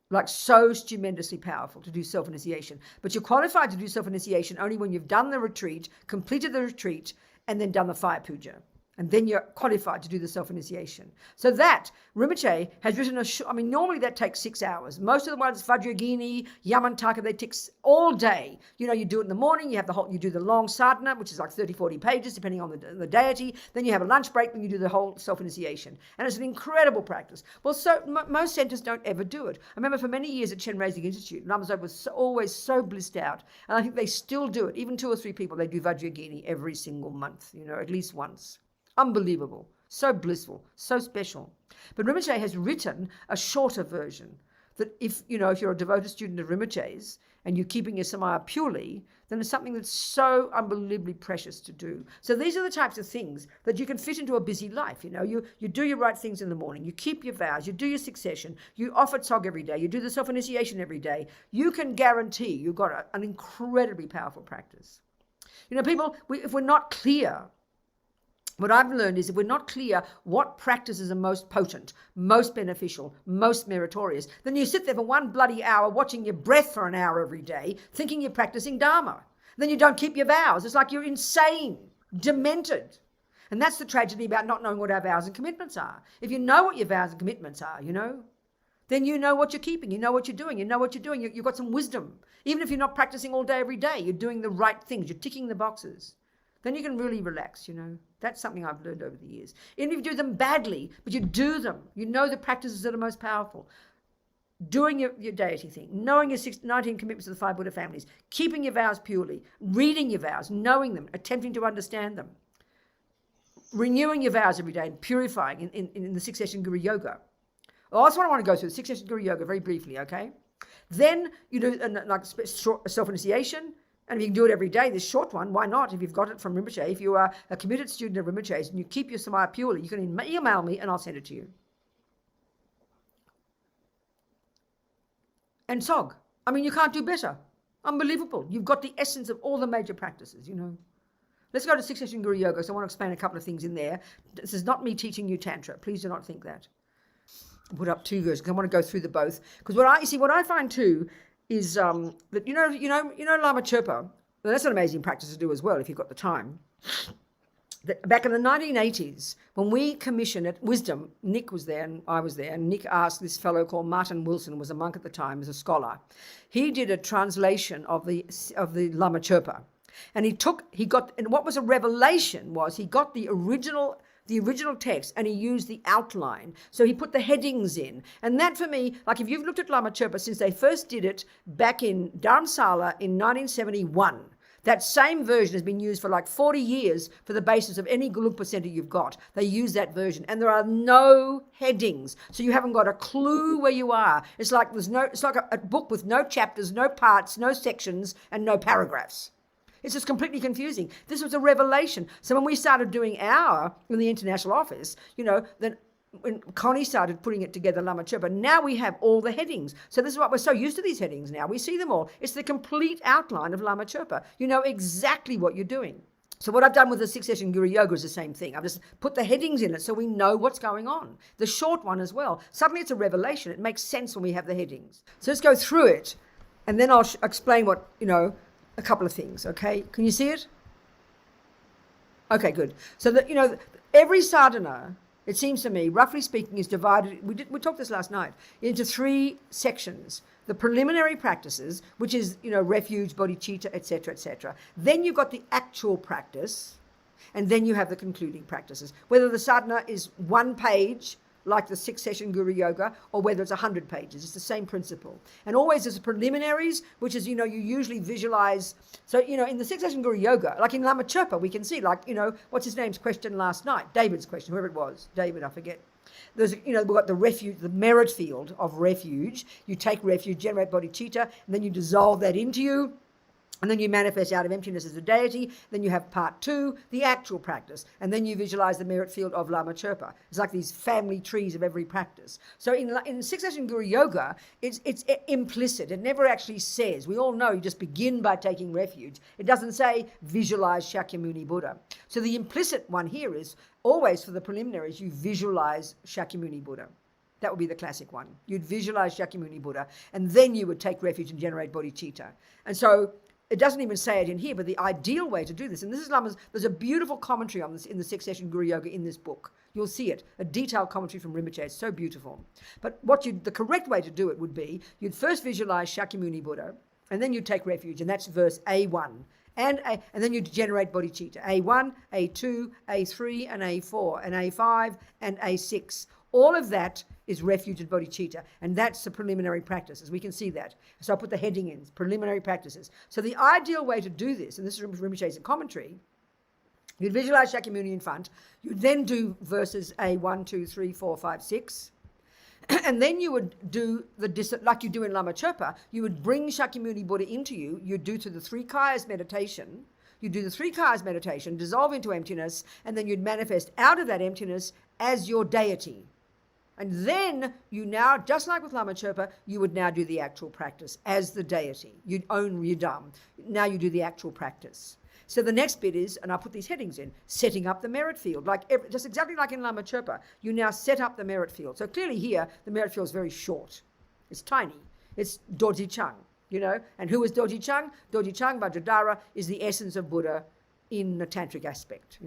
Like so tremendously powerful to do self-initiation. But you're qualified to do self-initiation only when you've done the retreat, completed the retreat, and then done the fire puja. And then you're qualified to do the self-initiation. So that, Rinpoche has written normally that takes 6 hours. Most of the ones, Vajragini, Yamantaka, they take all day. You do it in the morning, you do the long sadhana, which is like 30, 40 pages, depending on the deity. Then you have a lunch break, then you do the whole self-initiation. And it's an incredible practice. Well, so most centers don't ever do it. I remember for many years at Chen Raising Institute, Lama Zopa was always so blissed out. And I think they still do it. Even 2 or 3 people, they do Vajragini every single month, at least once. Unbelievable, so blissful, so special. But Rinpoche has written a shorter version that if you're a devoted student of Rinpoche's and you're keeping your samaya purely, then it's something that's so unbelievably precious to do. So these are the types of things that you can fit into a busy life. You do your right things in the morning, you keep your vows, you do your succession, you offer tsog every day, you do the self-initiation every day. You can guarantee you've got an incredibly powerful practice. People, if we're not clear, what I've learned is if we're not clear what practices are most potent, most beneficial, most meritorious, then you sit there for 1 bloody hour watching your breath for an hour every day, thinking you're practicing Dharma. Then you don't keep your vows. It's like you're insane, demented. And that's the tragedy about not knowing what our vows and commitments are. If you know what your vows and commitments are, then you know what you're keeping, you know what you're doing, you've got some wisdom. Even if you're not practicing all day, every day, you're doing the right things, you're ticking the boxes. Then you can really relax, That's something I've learned over the years. Even if you do them badly, but you do them, the practices that are most powerful. Doing your deity thing, knowing your 19 commitments of the 5 Buddha families, keeping your vows purely, reading your vows, knowing them, attempting to understand them, renewing your vows every day and purifying in the 6 Session Guru Yoga. Well, that's what I want to go through, the 6 Session Guru Yoga very briefly, okay? Then you do a self-initiation. And if you can do it every day, this short one, why not? If you've got it from Rinpoche, if you are a committed student of Rinpoche's and you keep your samaya purely, you can email me and I'll send it to you. And Tsog. You can't do better. Unbelievable. You've got the essence of all the major practices, Let's go to 6 Session Guru Yoga. So I want to explain a couple of things in there. This is not me teaching you Tantra. Please do not think that. I'll put up 2 versions because I want to go through the both. Because what I find too, is that Lama Zopa, that's an amazing practice to do as well if you've got the time. Back in the 1980s, when we commissioned at Wisdom, Nick was there and I was there, and Nick asked this fellow called Martin Wilson, who was a monk at the time, as a scholar. He did a translation of the Lama Zopa, and and what was a revelation was he got the original text and he used the outline. So he put the headings in. And that for me, like if you've looked at Lama Zopa since they first did it back in Dharamsala in 1971, That same version has been used for like 40 years for the basis of any Gelugpa center you've got. They use that version, and there are no headings, so you haven't got a clue where you are. It's like a book with no chapters, no parts, no sections, and no paragraphs. It's just completely confusing. This was a revelation. So when we started doing in the international office, then when Connie started putting it together, Lama Zopa, now we have all the headings. So this is what we're so used to, these headings now. We see them all. It's the complete outline of Lama Zopa. You know exactly what you're doing. So what I've done with the 6-session Guru Yoga is the same thing. I've just put the headings in it so we know what's going on. The short one as well. Suddenly it's a revelation. It makes sense when we have the headings. So let's go through it, and then I'll explain what, a couple of things, okay? Can you see it? Okay, good. So that, every sadhana, it seems to me, roughly speaking, is divided, we talked this last night, into 3 sections. The preliminary practices, which is, refuge, bodhicitta, etc., etc. Then you've got the actual practice, and then you have the concluding practices. Whether the sadhana is 1 page, like the 6-session Guru Yoga, or whether it's 100 pages. It's the same principle. And always there's preliminaries, which is, you usually visualize. So, in the 6-session Guru Yoga, like in Lama Zopa, we can see, like, what's his name's question last night? David's question, whoever it was. David, I forget. There's, we've got the refuge, the merit field of refuge. You take refuge, generate bodhicitta, and then you dissolve that into you. And then you manifest out of emptiness as a deity. Then you have part 2, the actual practice. And then you visualize the merit field of Lama Zopa. It's like these family trees of every practice. So in 6-session Guru Yoga, it's implicit. It never actually says. We all know you just begin by taking refuge. It doesn't say visualize Shakyamuni Buddha. So the implicit one here is always for the preliminaries, you visualize Shakyamuni Buddha. That would be the classic one. You'd visualize Shakyamuni Buddha, and then you would take refuge and generate bodhicitta. And so it doesn't even say it in here, but the ideal way to do this, and this is there's a beautiful commentary on this in the 6-session Guru Yoga in this book. You'll see it, a detailed commentary from Rinpoche. It's so beautiful. But the correct way to do it would be, you'd first visualize Shakyamuni Buddha, and then you'd take refuge, and that's verse A1. And then you generate bodhicitta. A1, A2, A3, and A4, and A5, and A6. All of that is refuge and bodhicitta, and that's the preliminary practices. We can see that. So I'll put the heading in, preliminary practices. So the ideal way to do this, and this is Rinpoche's commentary, you'd visualize Shakyamuni in front, you'd then do verses A1, 2, 3, 4, 5, 6, and then you would do like you do in Lama Zopa, you would bring Shakyamuni Buddha into you, you'd do to the 3 kayas meditation, you do the 3 kayas meditation, dissolve into emptiness, and then you'd manifest out of that emptiness as your deity. And then you now, just like with Lama Zopa, you would now do the actual practice as the deity. You'd own Yidam. Now you do the actual practice. So the next bit is, and I'll put these headings in, setting up the merit field. Just exactly like in Lama Zopa, you now set up the merit field. So clearly here, the merit field is very short. It's tiny. It's Dorji Chung, And who is Dorji Chung? Dorji Chung, Vajradhara, is the essence of Buddha in the tantric aspect,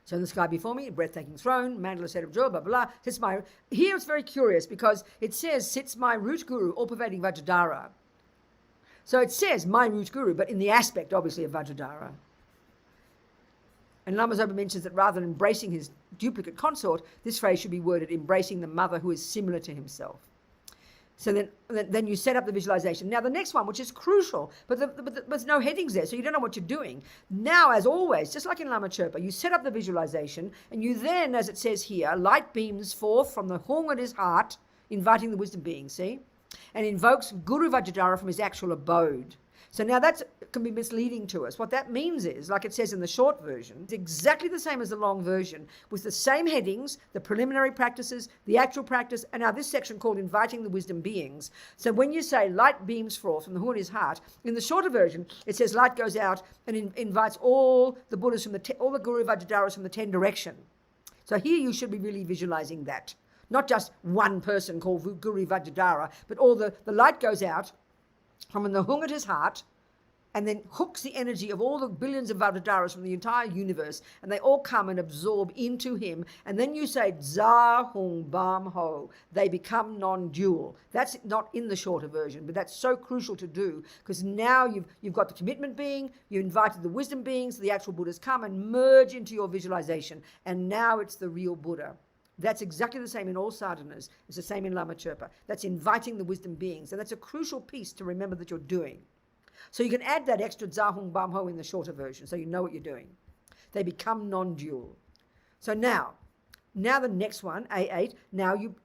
So in the sky before me, a breathtaking throne, mandala set of jewel, blah, blah, blah. Here it's very curious because it says, sits my root guru, all-pervading Vajradhara. So it says my root guru, but in the aspect, obviously, of Vajradhara. And Lama Zopa mentions that rather than embracing his duplicate consort, this phrase should be worded, embracing the mother who is similar to himself. So then you set up the visualization. Now the next one, which is crucial, but there's no headings there, so you don't know what you're doing. Now, as always, just like in Lama Zopa, you set up the visualization, and you then, as it says here, light beams forth from the hung at his heart, inviting the wisdom being, see? And invokes Guru Vajradhara from his actual abode. So now that can be misleading to us. What that means is, like it says in the short version, it's exactly the same as the long version, with the same headings, the preliminary practices, the actual practice, and now this section called inviting the wisdom beings. So when you say light beams forth from the Hoon his heart, in the shorter version, it says light goes out and invites all the Buddhas from all the Guru Vajradharas from the 10 direction. So here you should be really visualizing that. Not just one person called Guru Vajradhara, but all the light goes out from the hung at his heart, and then hooks the energy of all the billions of Vajradharas from the entire universe, and they all come and absorb into him. And then you say, Za Hung Bam Ho. They become non-dual. That's not in the shorter version, but that's so crucial to do, because now you've got the commitment being, you invited the wisdom beings, the actual Buddhas come and merge into your visualization, and now it's the real Buddha. That's exactly the same in all sadhanas. It's the same in Lama Zopa. That's inviting the wisdom beings. And that's a crucial piece to remember that you're doing. So you can add that extra Zahung Bamho in the shorter version so you know what you're doing. They become non-dual. So now the next one, A8,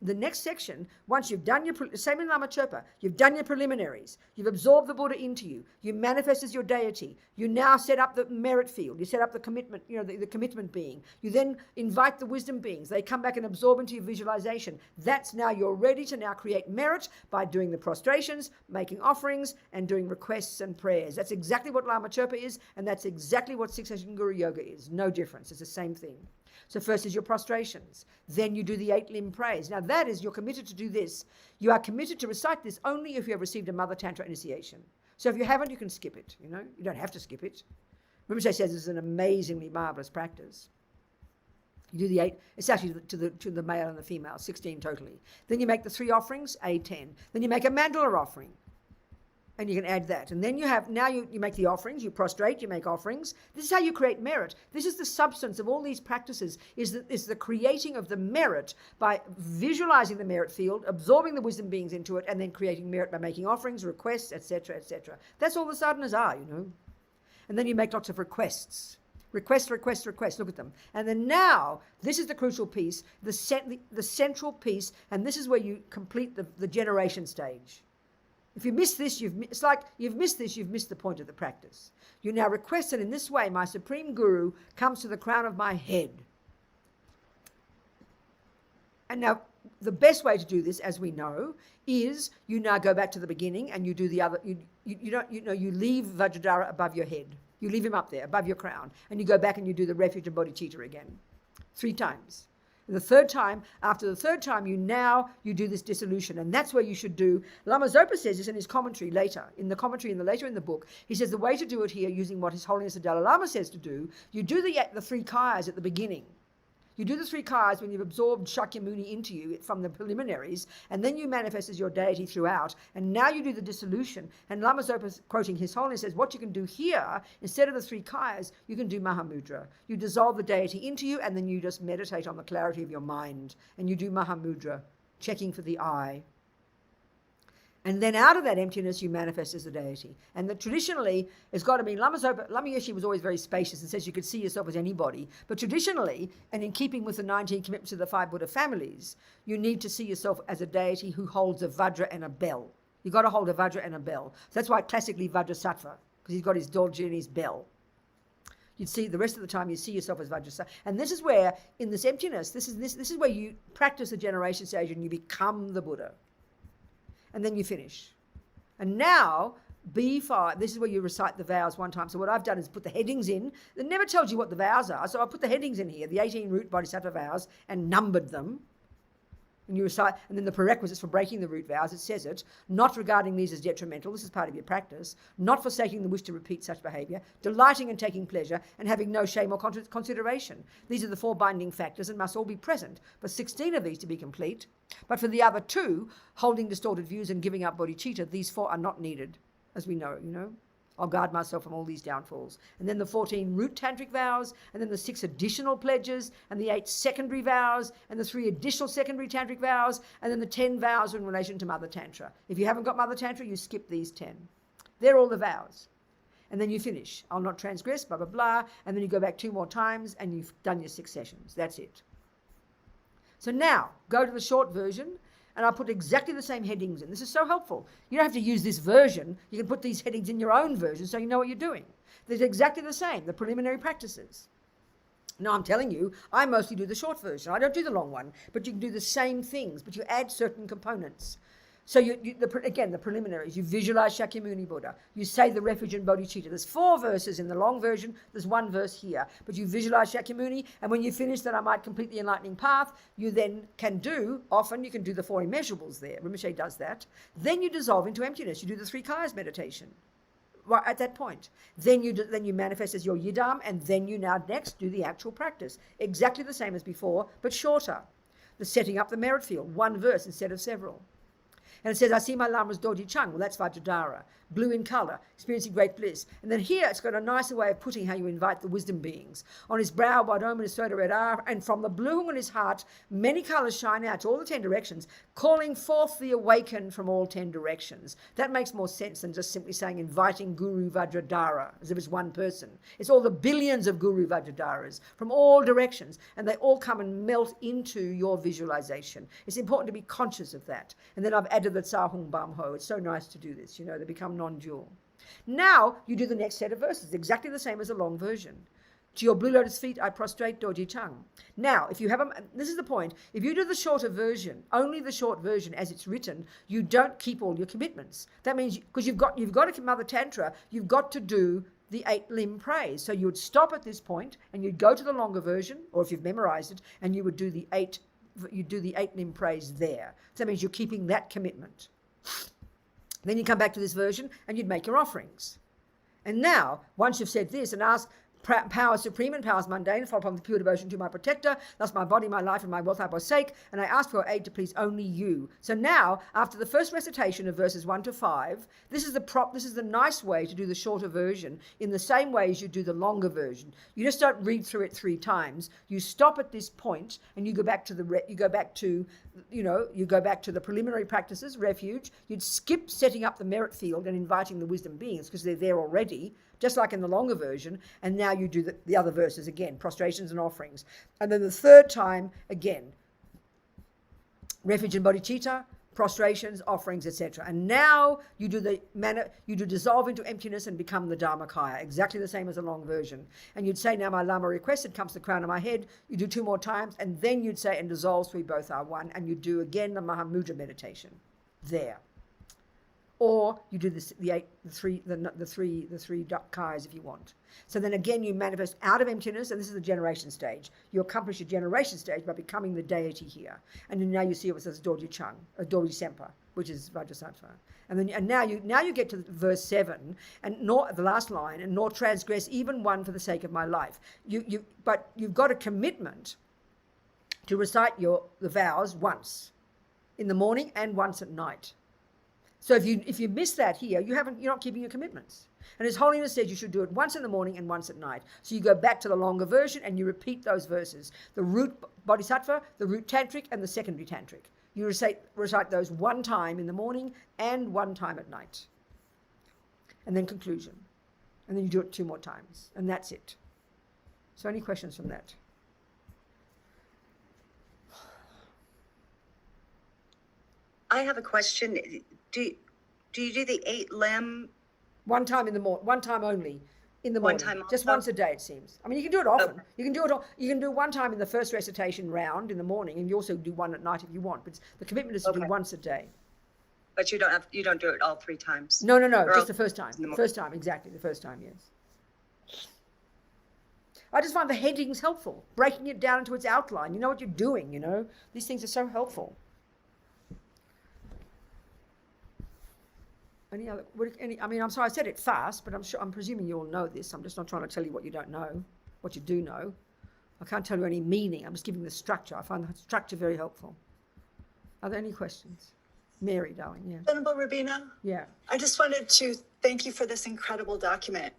the next section, once you've done same in Lama Zopa, you've done your preliminaries, you've absorbed the Buddha into you, you manifest as your deity, you now set up the merit field, you set up the commitment, the commitment being, you then invite the wisdom beings, they come back and absorb into your visualization. That's now you're ready to now create merit by doing the prostrations, making offerings, and doing requests and prayers. That's exactly what Lama Zopa is, and that's exactly what Six-Session Guru Yoga is. No difference, it's the same thing. So first is your prostrations. Then you do the 8-limb praise. Now that is, you're committed to do this. You are committed to recite this only if you have received a Mother Tantra initiation. So if you haven't, you can skip it, You don't have to skip it. Rinpoche says it's an amazingly marvelous practice. You do the 8, it's actually to the male and the female, 16 totally. Then you make the 3 offerings, A10. Then you make a mandala offering. And you can add that. And then you make the offerings, you prostrate, you make offerings. This is how you create merit. This is the substance of all these practices, is the creating of the merit by visualizing the merit field, absorbing the wisdom beings into it, and then creating merit by making offerings, requests, etc., etc. That's all the sadhanas are, And then you make lots of requests. Request, look at them. And then now, this is the crucial piece, the central piece, and this is where you complete the generation stage. If you miss this, you've missed the point of the practice. You now request that in this way, my Supreme Guru comes to the crown of my head. And now, the best way to do this, as we know, is you now go back to the beginning and you do the other, you leave Vajradhara above your head. You leave him up there, above your crown. And you go back and you do the refuge and bodhicitta again. 3 times. And after the third time, you do this dissolution. And that's where you should do. Lama Zopa says this in his commentary later. In the commentary later in the book, he says the way to do it here, using what His Holiness the Dalai Lama says to do, you do the 3 kayas at the beginning. You do the 3 kayas when you've absorbed Shakyamuni into you from the preliminaries, and then you manifest as your deity throughout, and now you do the dissolution. And Lama Zopa, quoting His Holiness, says what you can do here, instead of the 3 kayas, you can do Mahamudra. You dissolve the deity into you, and then you just meditate on the clarity of your mind, and you do Mahamudra, checking for the I. And then out of that emptiness, you manifest as a deity. And traditionally, it's got to be, Lama Yeshe was always very spacious and says you could see yourself as anybody. But traditionally, and in keeping with the 19 commitments of the 5 Buddha families, you need to see yourself as a deity who holds a vajra and a bell. You've got to hold a vajra and a bell. So that's why classically Vajrasattva, because he's got his dolgi and his bell. You'd see the rest of the time you see yourself as Vajrasattva. And this is where, in this emptiness, this is where you practice the generation stage and you become the Buddha. And then you finish. And now, B5, this is where you recite the vows one time. So what I've done is put the headings in. It never tells you what the vows are. So I put the headings in here, the 18 root bodhisattva vows, and numbered them. And you recite, and then the prerequisites for breaking the root vows, it says it, not regarding these as detrimental, this is part of your practice, not forsaking the wish to repeat such behavior, delighting and taking pleasure, and having no shame or consideration. These are the 4 binding factors and must all be present for 16 of these to be complete. But for the other 2, holding distorted views and giving up bodhicitta, these 4 are not needed, as we know, I'll guard myself from all these downfalls. And then the 14 root tantric vows, and then the 6 additional pledges, and the 8 secondary vows, and the 3 additional secondary tantric vows, and then the 10 vows in relation to Mother Tantra. If you haven't got Mother Tantra, you skip these 10. They're all the vows. And then you finish. I'll not transgress, blah, blah, blah. And then you go back 2 more times, and you've done your 6 sessions. That's it. So now, go to the short version, and I'll put exactly the same headings in. This is so helpful. You don't have to use this version. You can put these headings in your own version so you know what you're doing. They're exactly the same, the preliminary practices. Now, I'm telling you, I mostly do the short version. I don't do the long one, but you can do the same things, but you add certain components. So again, the preliminaries, you visualize Shakyamuni Buddha. You say the refuge and bodhicitta. There's 4 verses in the long version. There's 1 verse here. But you visualize Shakyamuni, and when you finish that I might complete the enlightening path, you then can do, often you can do the 4 immeasurables there. Rinpoche does that. Then you dissolve into emptiness. You do the 3 kayas meditation. Right at that point. Then you manifest as your yidam, and then you now next do the actual practice. Exactly the same as before, but shorter. The setting up the merit field, 1 verse instead of several. And it says, I see my Lama's Dorji Chung. Well, that's Vajradhara. Blue in colour, experiencing great bliss. And then here it's got a nicer way of putting how you invite the wisdom beings. On his brow, Wadom and his throat, red R, and from the blue on his heart, many colours shine out to all the 10 directions, calling forth the awakened from all 10 directions. That makes more sense than just simply saying inviting Guru Vajradhara, as if it's one person. It's all the billions of Guru Vajradharas from all directions, and they all come and melt into your visualization. It's important to be conscious of that. And then I've added the Tsahung Bamho. It's so nice to do this, they become non-dual. Now you do the next set of verses, exactly the same as a long version. To your blue lotus feet I prostrate, Dorji Chung. Now, if you have this is the point, if you do the shorter version, only the short version as it's written, you don't keep all your commitments. That means, because you've got a Mother Tantra, you've got to do the 8 limb praise. So you would stop at this point and you'd go to the longer version, or if you've memorized it, and you would do the 8 limb praise there. So that means you're keeping that commitment. Then you come back to this version and you'd make your offerings. And now, once you've said this and asked, power supreme and powers mundane, fall upon the pure devotion to my protector, thus my body, my life, and my wealth I forsake, and I ask for your aid to please only you. So now, after the first recitation of verses 1 to 5, this is the nice way to do the shorter version in the same way as you do the longer version. You just don't read through it 3 times. You stop at this point and you go back to the preliminary practices, refuge. You'd skip setting up the merit field and inviting the wisdom beings because they're there already, just like in the longer version, and now you do the other verses again, prostrations and offerings. And then the third time, again, refuge and bodhicitta, prostrations, offerings, etc. And now you do dissolve into emptiness and become the Dharmakaya, exactly the same as the long version. And you'd say, now my Lama requested, comes the crown of my head. You do 2 more times, and then you'd say, and dissolves, we both are one. And you do again the Mahamudra meditation there. Or you do the three kayas if you want. So then again you manifest out of emptiness, and this is the generation stage. You accomplish your generation stage by becoming the deity here. And then now you see what says Dorji Chung, Dorji Sempa, which is Vajrasattva. And now you get to verse 7, and nor the last line, and nor transgress even one for the sake of my life. But you've got a commitment to recite the vows once in the morning and once at night. So if you miss that here, you're not keeping your commitments. And His Holiness said you should do it once in the morning and once at night. So you go back to the longer version and you repeat those verses. The root Bodhisattva, the root Tantric, and the secondary Tantric. You recite those 1 time in the morning and 1 time at night. And then conclusion. And then you do it 2 more times. And that's it. So any questions from that?
I have a question. Do you do the 8 limb?
1 time in the morning, 1 time only in the morning.
1 time
just
also?
once a day, it seems. I mean, you can do it often.
Okay.
You can do 1 time in the first recitation round in the morning, and you also do 1 at night if you want. But the commitment is to do once a day.
But you don't do it all 3 times.
No, just the first time. First time, exactly, the first time, yes. I just find the headings helpful, breaking it down into its outline. You know what you're doing, These things are so helpful. I'm sorry I said it fast, but I'm presuming you all know this. I'm just not trying to tell you what you don't know, what you do know. I can't tell you any meaning. I'm just giving the structure. I find the structure very helpful. Are there any questions? Mary, darling, yeah.
Venerable Robina?
Yeah.
I just wanted to thank you for this incredible document.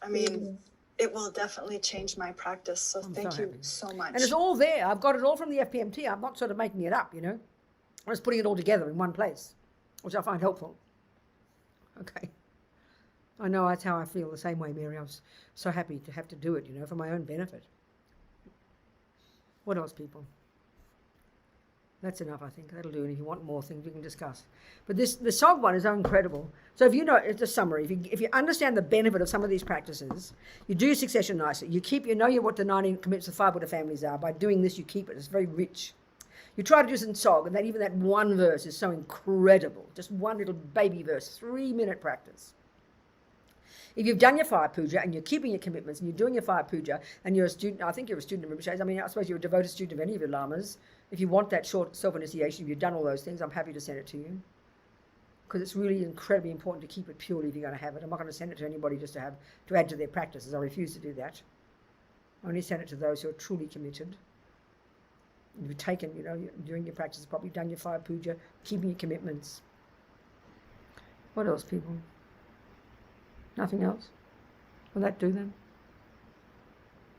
I mean, it will definitely change my practice, so thank you so much.
And it's all there. I've got it all from the FPMT. I'm not sort of making it up, I'm just putting it all together in one place, which I find helpful. Okay. I know that's how I feel, the same way, Mary. I was so happy to have to do it, for my own benefit. What else, people? That's enough, I think. That'll do. And if you want more things, we can discuss. But the SOG one is incredible. So it's a summary. If you understand the benefit of some of these practices, you do your succession nicely. You keep, what the 19 commitments of 5 Buddha families are. By doing this, you keep it. It's very rich. You try to do some SOG, and even that 1 verse is so incredible. Just 1 little baby verse, 3-minute practice. If you've done your fire puja and you're keeping your commitments and you're doing your fire puja and you're a student, I think you're a student of Rinpoche. I mean, I suppose you're a devoted student of any of your lamas. If you want that short self-initiation, if you've done all those things, I'm happy to send it to you. Because it's really incredibly important to keep it purely if you're going to have it. I'm not going to send it to anybody just to add to their practices. I refuse to do that. I only send it to those who are truly committed. You've taken, during your practice, probably done your fire puja, keeping your commitments. What else, people? Nothing else? Will that do then?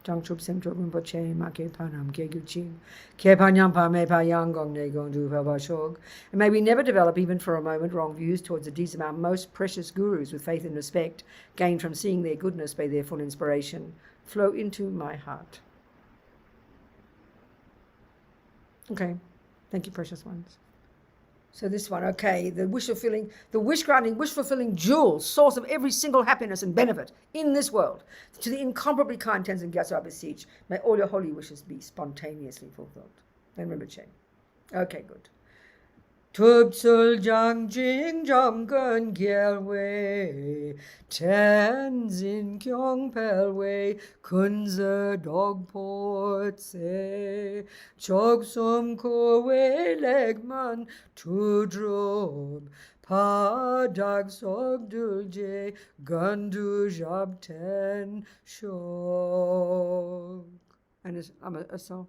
And may we never develop, even for a moment, wrong views towards the deeds of our most precious gurus with faith and respect, gained from seeing their goodness. May their full inspiration flow into my heart. Okay, thank you, precious ones. So this one, okay, the wish granting, wish fulfilling jewel, source of every single happiness and benefit in this world. To the incomparably kind Tenzin Gyatso I beseech, may all your holy wishes be spontaneously fulfilled. Then Rinpoche. Okay, good. Tubsul jang jing jam gun gyalwei, Tenzin kyong pelwei, kunze dog port se, chog sum kowe legman tudrum, pa dag sog dulje, gandu jab ten shog. And I'm a song.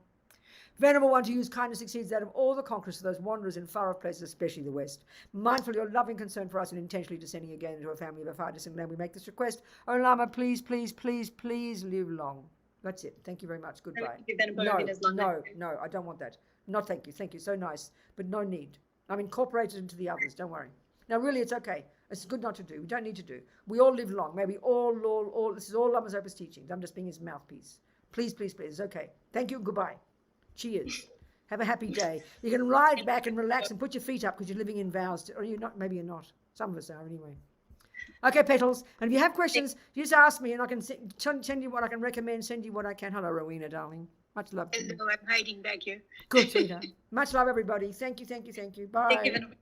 Venerable one, to use kindness exceeds that of all the conquerors of those wanderers in far-off places, especially the West. Mindful of your loving concern for us and intentionally descending again into a family of a far distant land, we make this request. Oh, Lama, please, please, please, please live long. That's it. Thank you very much. Goodbye. No, I don't want that. No, thank you. Thank you. So nice, but no need. I'm incorporated into the others. Don't worry. Now, really, it's okay. It's good not to do. We don't need to do. We all live long. Maybe all. This is all Lama Zopa's teachings. I'm just being his mouthpiece. Please, please, please. It's okay. Thank you. Goodbye. Cheers. Have a happy day. You can lie back and relax and put your feet up because you're living in vows. Or you're not. Maybe you're not. Some of us are anyway. Okay, Petals. And if you have questions, you just ask me and I can send you what I can recommend, send you what I can. Hello, Rowena, darling. Much love to you.
I'm hiding back here.
Good, sweetheart. Much love, everybody. Thank you, thank you, thank you. Bye.
Thank you, Venerable.